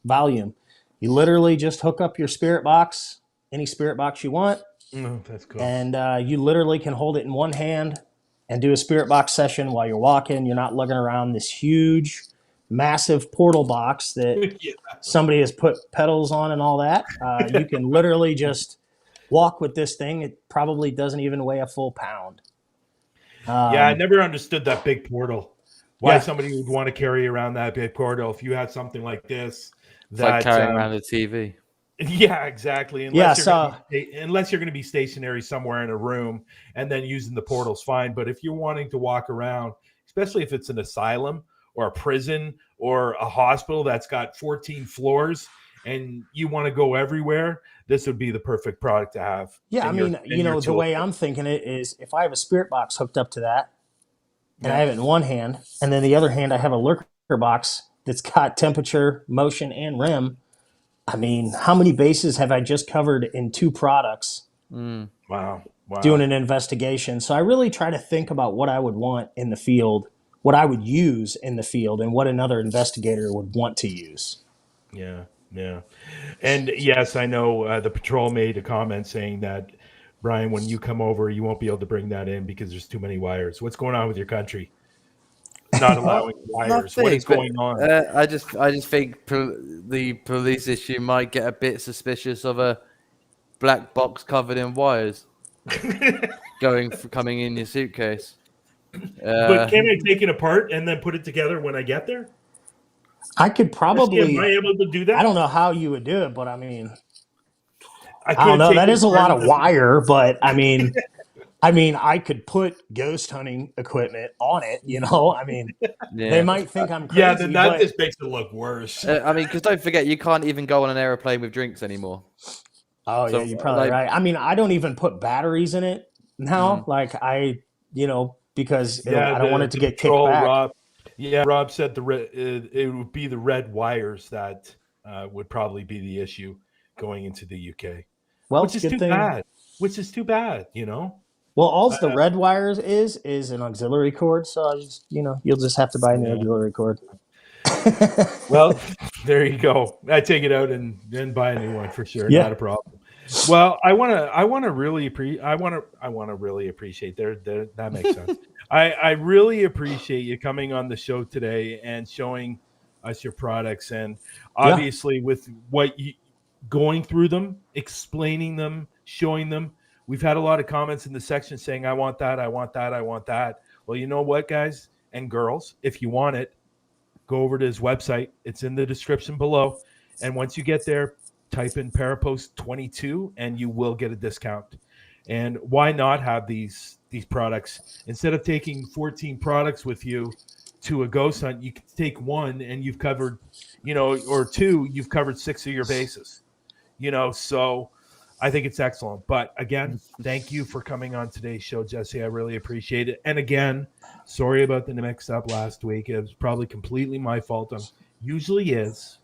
volume. You literally just hook up your spirit box, any spirit box you want. That's cool. And you literally can hold it in one hand and do a spirit box session while you're walking. You're not lugging around this huge, massive portal box that somebody has put pedals on and all that. You can literally just walk with this thing. It probably doesn't even weigh a full pound. I never understood that big portal. Why somebody would want to carry around that big portal if you had something like this. It's like carrying around a TV. Yeah, exactly. Unless you're going to be stationary somewhere in a room, and then using the portal's fine. But if you're wanting to walk around, especially if it's an asylum or a prison or a hospital that's got 14 floors and you want to go everywhere, this would be the perfect product to have. Yeah, I mean, the way I'm thinking it is if I have a spirit box hooked up to that, and I have it in one hand, and then the other hand I have a lurker box that's got temperature, motion, and REM. I mean, how many bases have I just covered in 2 products? Wow. Doing an investigation. So I really try to think about what I would want in the field, what I would use in the field, and what another investigator would want to use. Yeah. And yes, I know the patrol made a comment saying that, Brian, when you come over, you won't be able to bring that in because there's too many wires. What's going on with your country? Not allowing wires. What is going on? I just think the police issue might get a bit suspicious of a black box covered in wires. coming in your suitcase. But can I take it apart and then put it together when I get there? I could probably. Am I able to do that? I don't know how you would do it, but I mean, I could don't know. take That it is a apart lot of and- wire, but I mean, I could put ghost hunting equipment on it. You know, I mean, they might think I'm crazy. Yeah, then that but just makes it look worse. I mean, because don't forget, you can't even go on an airplane with drinks anymore. oh so, yeah, you're probably like- right. I mean, I don't even put batteries in it now. Like because I don't want it to get kicked control, back. Rob said it would be the red wires that would probably be the issue going into the UK. Well, which is good too thing. bad. Which is too bad, you know. Well, all the red wires is an auxiliary cord, so I just you'll just have to buy an auxiliary cord. Well, there you go. I take it out and then buy a new one for sure. Yeah. Not a problem. Well, I want to really appreciate that makes sense. I really appreciate you coming on the show today and showing us your products, and obviously with what you going through them, explaining them, showing them. We've had a lot of comments in the section saying, I want that, I want that, I want that. Well, you know what, guys and girls, if you want it, go over to his website. It's in the description below. And once you get there, type in Parapost 22 and you will get a discount. And why not have these products? Instead of taking 14 products with you to a ghost hunt, you can take one and you've covered, or two, you've covered 6 of your bases. So I think it's excellent. But again, thank you for coming on today's show, Jesse. I really appreciate it. And again, sorry about the mix up last week. It was probably completely my fault. Usually is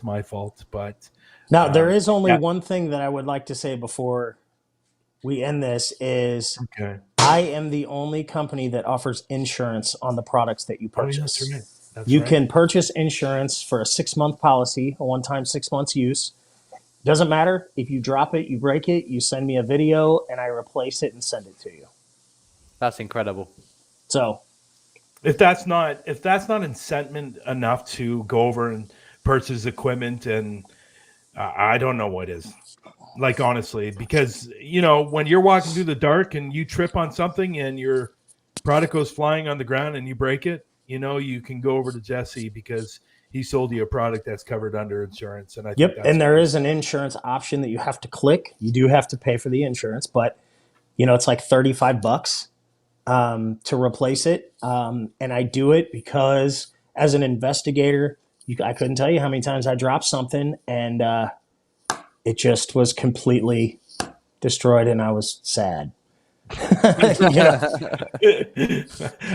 my fault. But now there is only one thing that I would like to say before we end this is I am the only company that offers insurance on the products that you purchase. That's right. You can purchase insurance for a 6-month policy, a one-time 6 months use. Doesn't matter if you drop it, you break it, you send me a video, and I replace it and send it to you. That's incredible. So, if that's not incentive enough to go over and purchase equipment, and I don't know what is. Like honestly, because when you're walking through the dark and you trip on something and your product goes flying on the ground and you break it, you can go over to Jesse because he sold you a product that's covered under insurance. And I think and there is an insurance option that you have to click. You do have to pay for the insurance, but it's like $35 to replace it. And I do it because as an investigator, I couldn't tell you how many times I dropped something and it just was completely destroyed and I was sad.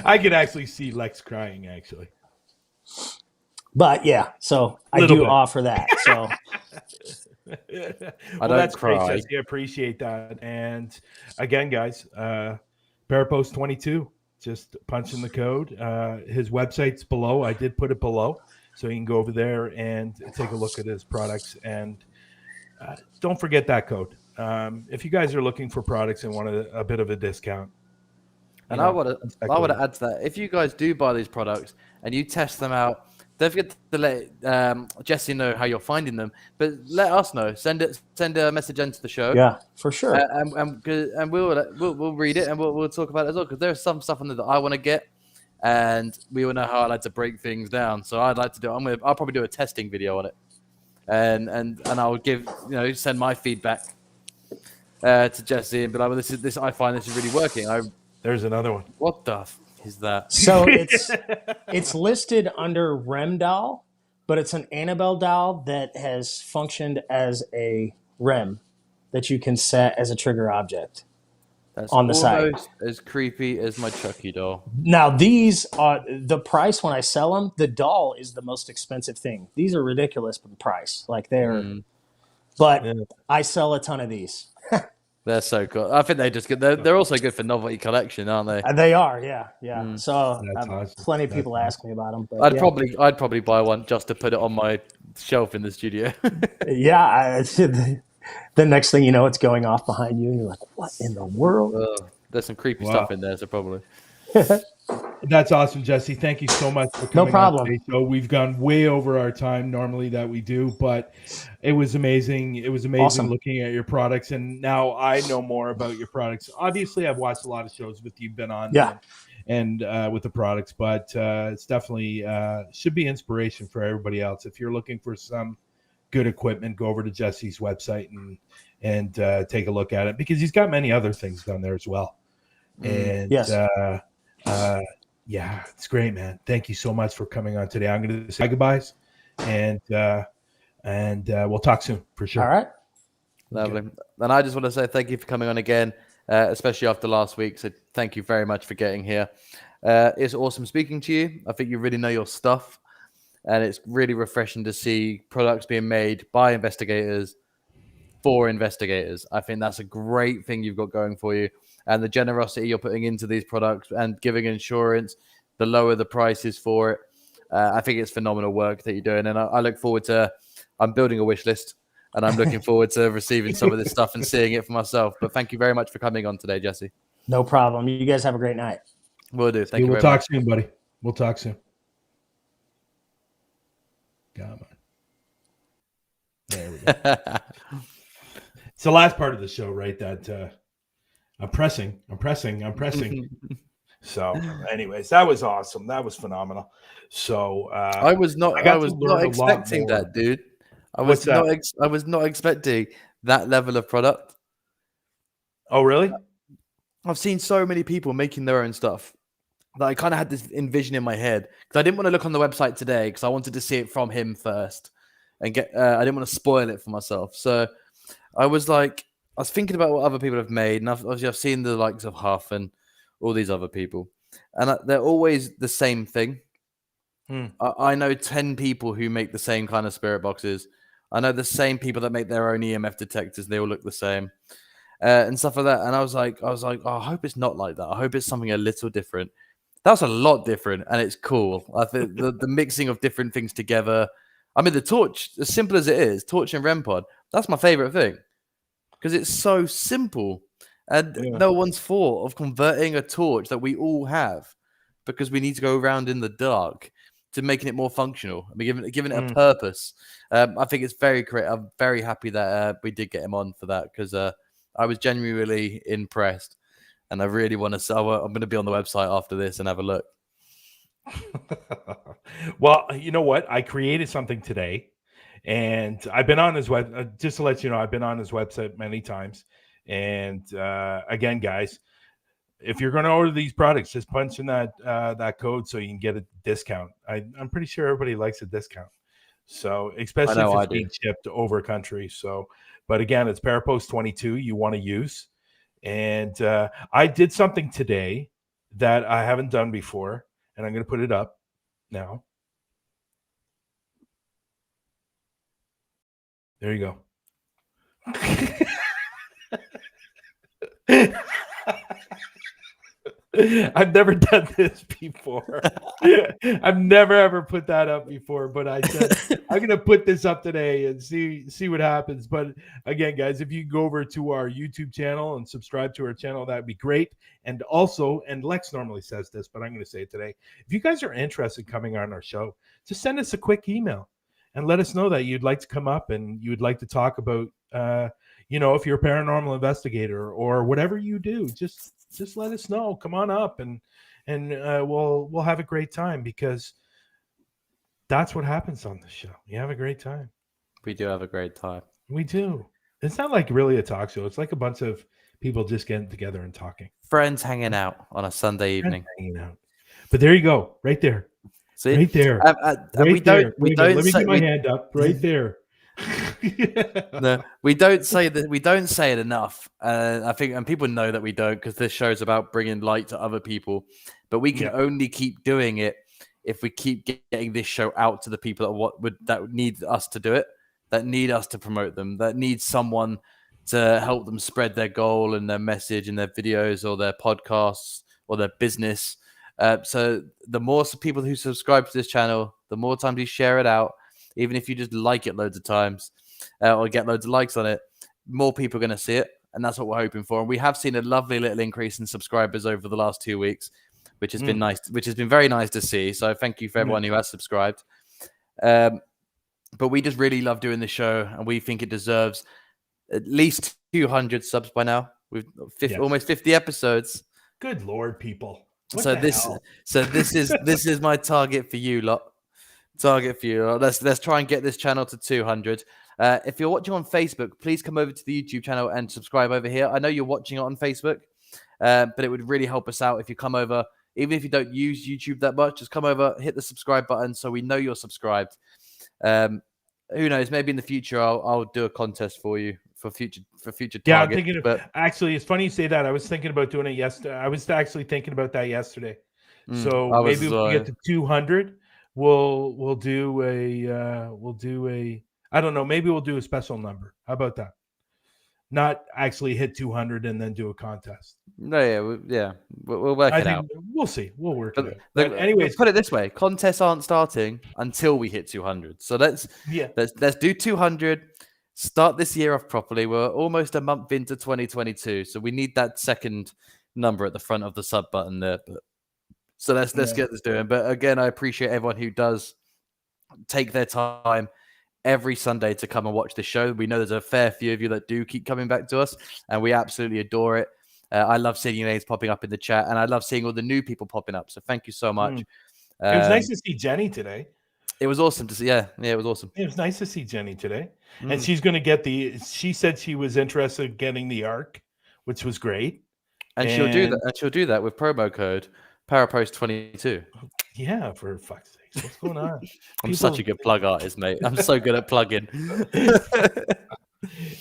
I could actually see Lex crying actually. But yeah, so I do offer that. So that's great, Jesse. I appreciate that. And again, guys, Parapost 22, just punch in the code. His website's below. I did put it below, so you can go over there and take a look at his products. And don't forget that code. If you guys are looking for products and want a bit of a discount. And I want to add to that. If you guys do buy these products and you test them out, don't forget to let Jesse know how you're finding them, but let us know. Send a message into the show. Yeah, for sure. And we'll read it and we'll talk about it as well, because there's some stuff on there that I want to get, and we all know how I like to break things down. So I'd like to do. I'll probably do a testing video on it, and I'll give send my feedback to Jesse and be like, well, this I find this is really working. There's another one. What the is that? So it's listed under REM doll, but it's an Annabelle doll that has functioned as a REM that you can set as a trigger object. That's on the side. Almost as creepy as my Chucky doll. Now these are the price when I sell them. The doll is the most expensive thing. These are ridiculous for the price. Like but I sell a ton of these. They're so cool. I think they just good. They're also good for novelty collection, aren't they? They are, yeah. So plenty of people ask me about them. But I'd probably buy one just to put it on my shelf in the studio. The next thing you know, it's going off behind you, and you're like, "What in the world?" There's some creepy stuff in there, so probably. That's awesome, Jesse. Thank you so much for No coming problem. on today's show. We've gone way over our time normally that we do, but it was amazing. It was amazing Awesome. looking at your products, and now I know more about your products. Obviously, I've watched a lot of shows with you, been on Yeah. and with the products, but it's definitely should be inspiration for everybody else. If you're looking for some good equipment, go over to Jesse's website and take a look at it, because he's got many other things down there as well. And Yes. yeah, it's great, man. Thank you so much for coming on today. I'm going to say goodbyes, and we'll talk soon for sure. All right. Lovely. And I just want to say thank you for coming on again, especially after last week. So thank you very much for getting here. It's awesome speaking to you. I think you really know your stuff, and it's really refreshing to see products being made by investigators for investigators. I think that's a great thing you've got going for you, and the generosity you're putting into these products and giving insurance, the lower the prices for it. I think it's phenomenal work that you're doing, and I look forward to. I'm building a wish list, and I'm looking forward to receiving some of this stuff and seeing it for myself. But thank you very much for coming on today, Jesse. No problem. You guys have a great night. Will do. Thank you We'll very talk much. soon, buddy. We'll talk soon. Come on. There we go. It's the last part of the show, right? That I'm pressing. So, anyways, that was awesome. That was phenomenal. So I was not expecting that, dude. I was not expecting that level of product. Oh, really? I've seen so many people making their own stuff that I kind of had this envision in my head, because I didn't want to look on the website today because I wanted to see it from him first and get. I didn't want to spoil it for myself. So I was thinking about what other people have made, and I've seen the likes of Huff and all these other people, and they're always the same thing. I know 10 people who make the same kind of spirit boxes. I know the same people that make their own EMF detectors. They all look the same. And stuff like that. And I was like, oh, I hope it's not like that. I hope it's something a little different. That's a lot different, and it's cool. I think the mixing of different things together. I mean, the torch, as simple as it is, torch and REM pod, that's my favorite thing, because it's so simple, and no one's thought of converting a torch that we all have, because we need to go around in the dark, to making it more functional. I mean, giving it a purpose. I think it's very great. I'm very happy that we did get him on for that, because I was genuinely impressed, and I really want to. I'm going to be on the website after this and have a look. Well, you know what? I created something today, and I've been on his web. Just to let you know, I've been on his website many times. And again, guys, if you're going to order these products, just punch in that code so you can get a discount. I'm pretty sure everybody likes a discount. So especially if it's being shipped over country. So, but again, it's Parapost 22 you want to use. And I did something today that I haven't done before, and I'm going to put it up now. There you go. I've never done this before. I've never ever put that up before, but I said I'm gonna put this up today and see what happens. But again, guys, if you go over to our YouTube channel and subscribe to our channel, that'd be great. And also, and Lex normally says this, but I'm gonna say it today. If you guys are interested in coming on our show, just send us a quick email and let us know that you'd like to come up and you would like to talk about if you're a paranormal investigator or whatever you do, just let us know. Come on up and we'll have a great time, because that's what happens on the show. You have a great time. We do have a great time. We do. It's not like really a talk show. It's like a bunch of people just getting together and talking. Friends hanging out on a Sunday evening. Hanging out. But there you go, right there. See? Right there. Right there. We don't. Let me get my hand up. Right there. No, we don't say that. We don't say it enough. I think, and people know that we don't, because this show's about bringing light to other people. But we can only keep doing it if we keep getting this show out to the people that need us to do it, that need us to promote them, that need someone to help them spread their goal and their message and their videos or their podcasts or their business. So the more people who subscribe to this channel, the more times you share it out, even if you just like it loads of times or get loads of likes on it, more people are going to see it. And that's what we're hoping for. And we have seen a lovely little increase in subscribers over the last 2 weeks. which has been nice, which has been very nice to see. So thank you for everyone who has subscribed. But we just really love doing the show, and we think it deserves at least 200 subs by now. We've almost 50 episodes. Good Lord, people. So this is my target for you lot. Let's try and get this channel to 200. If you're watching on Facebook, please come over to the YouTube channel and subscribe over here. I know you're watching it on Facebook, but it would really help us out if you come over. Even if you don't use YouTube that much, just come over, hit the subscribe button so we know you're subscribed. Who knows? Maybe in the future I'll do a contest for you for future targets. Yeah, I'm thinking actually, it's funny you say that. I was thinking about doing it yesterday. I was actually thinking about that yesterday. So maybe if we get to 200, we'll do a I don't know, maybe we'll do a special number. How about that? Not actually hit 200 and then do a contest. No, we'll work it out. We'll see. We'll work it out. But anyways, put it this way: contests aren't starting until we hit 200. So let's do 200. Start this year off properly. We're almost a month into 2022, so we need that second number at the front of the sub button there. So let's get this doing. But again, I appreciate everyone who does take their time every Sunday to come and watch the show. We know there's a fair few of you that do keep coming back to us, and we absolutely adore it. I love seeing your names popping up in the chat, and I love seeing all the new people popping up. So thank you so much. It was nice to see Jenny today. It was awesome to see. Yeah, it was awesome. It was nice to see Jenny today. And she's going to get she said she was interested in getting the ARC, which was great. And she'll do that. And she'll do that with promo code Parapost22. Yeah, for fuck's sake. What's going on? I'm such a good plug artist, mate. I'm so good at plugging.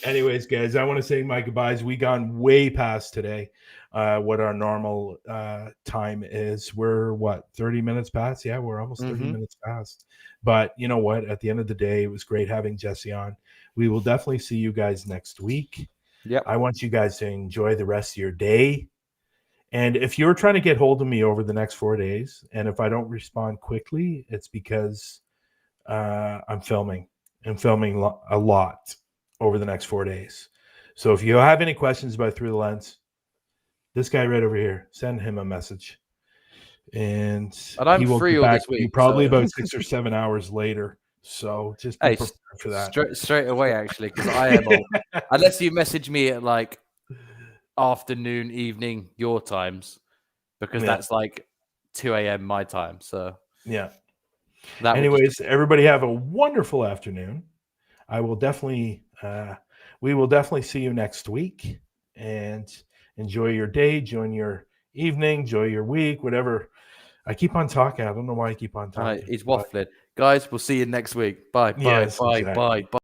Anyways, guys, I want to say my goodbyes. We gone way past today what our normal time is. We're 30 minutes past? Yeah, we're almost 30 minutes past. But you know what? At the end of the day, it was great having Jesse on. We will definitely see you guys next week. Yep. I want you guys to enjoy the rest of your day. And if you're trying to get hold of me over the next 4 days, and if I don't respond quickly, it's because I'm filming. I'm filming a lot over the next 4 days. So if you have any questions about Through the Lens, this guy right over here, send him a message. And I'm free all this week. Probably about 6 or 7 hours later. So just be prepared for that. Straight away, actually, because I am on, unless you message me at like afternoon, evening, your times, because that's like 2 a.m. my time. So yeah. Anyways, everybody have a wonderful afternoon. I will definitely we will definitely see you next week, and enjoy your day, enjoy your evening, enjoy your week, whatever. I keep on talking. I don't know why I keep on talking. He's waffling. Guys, we'll see you next week. Bye. Yes, exactly. Bye.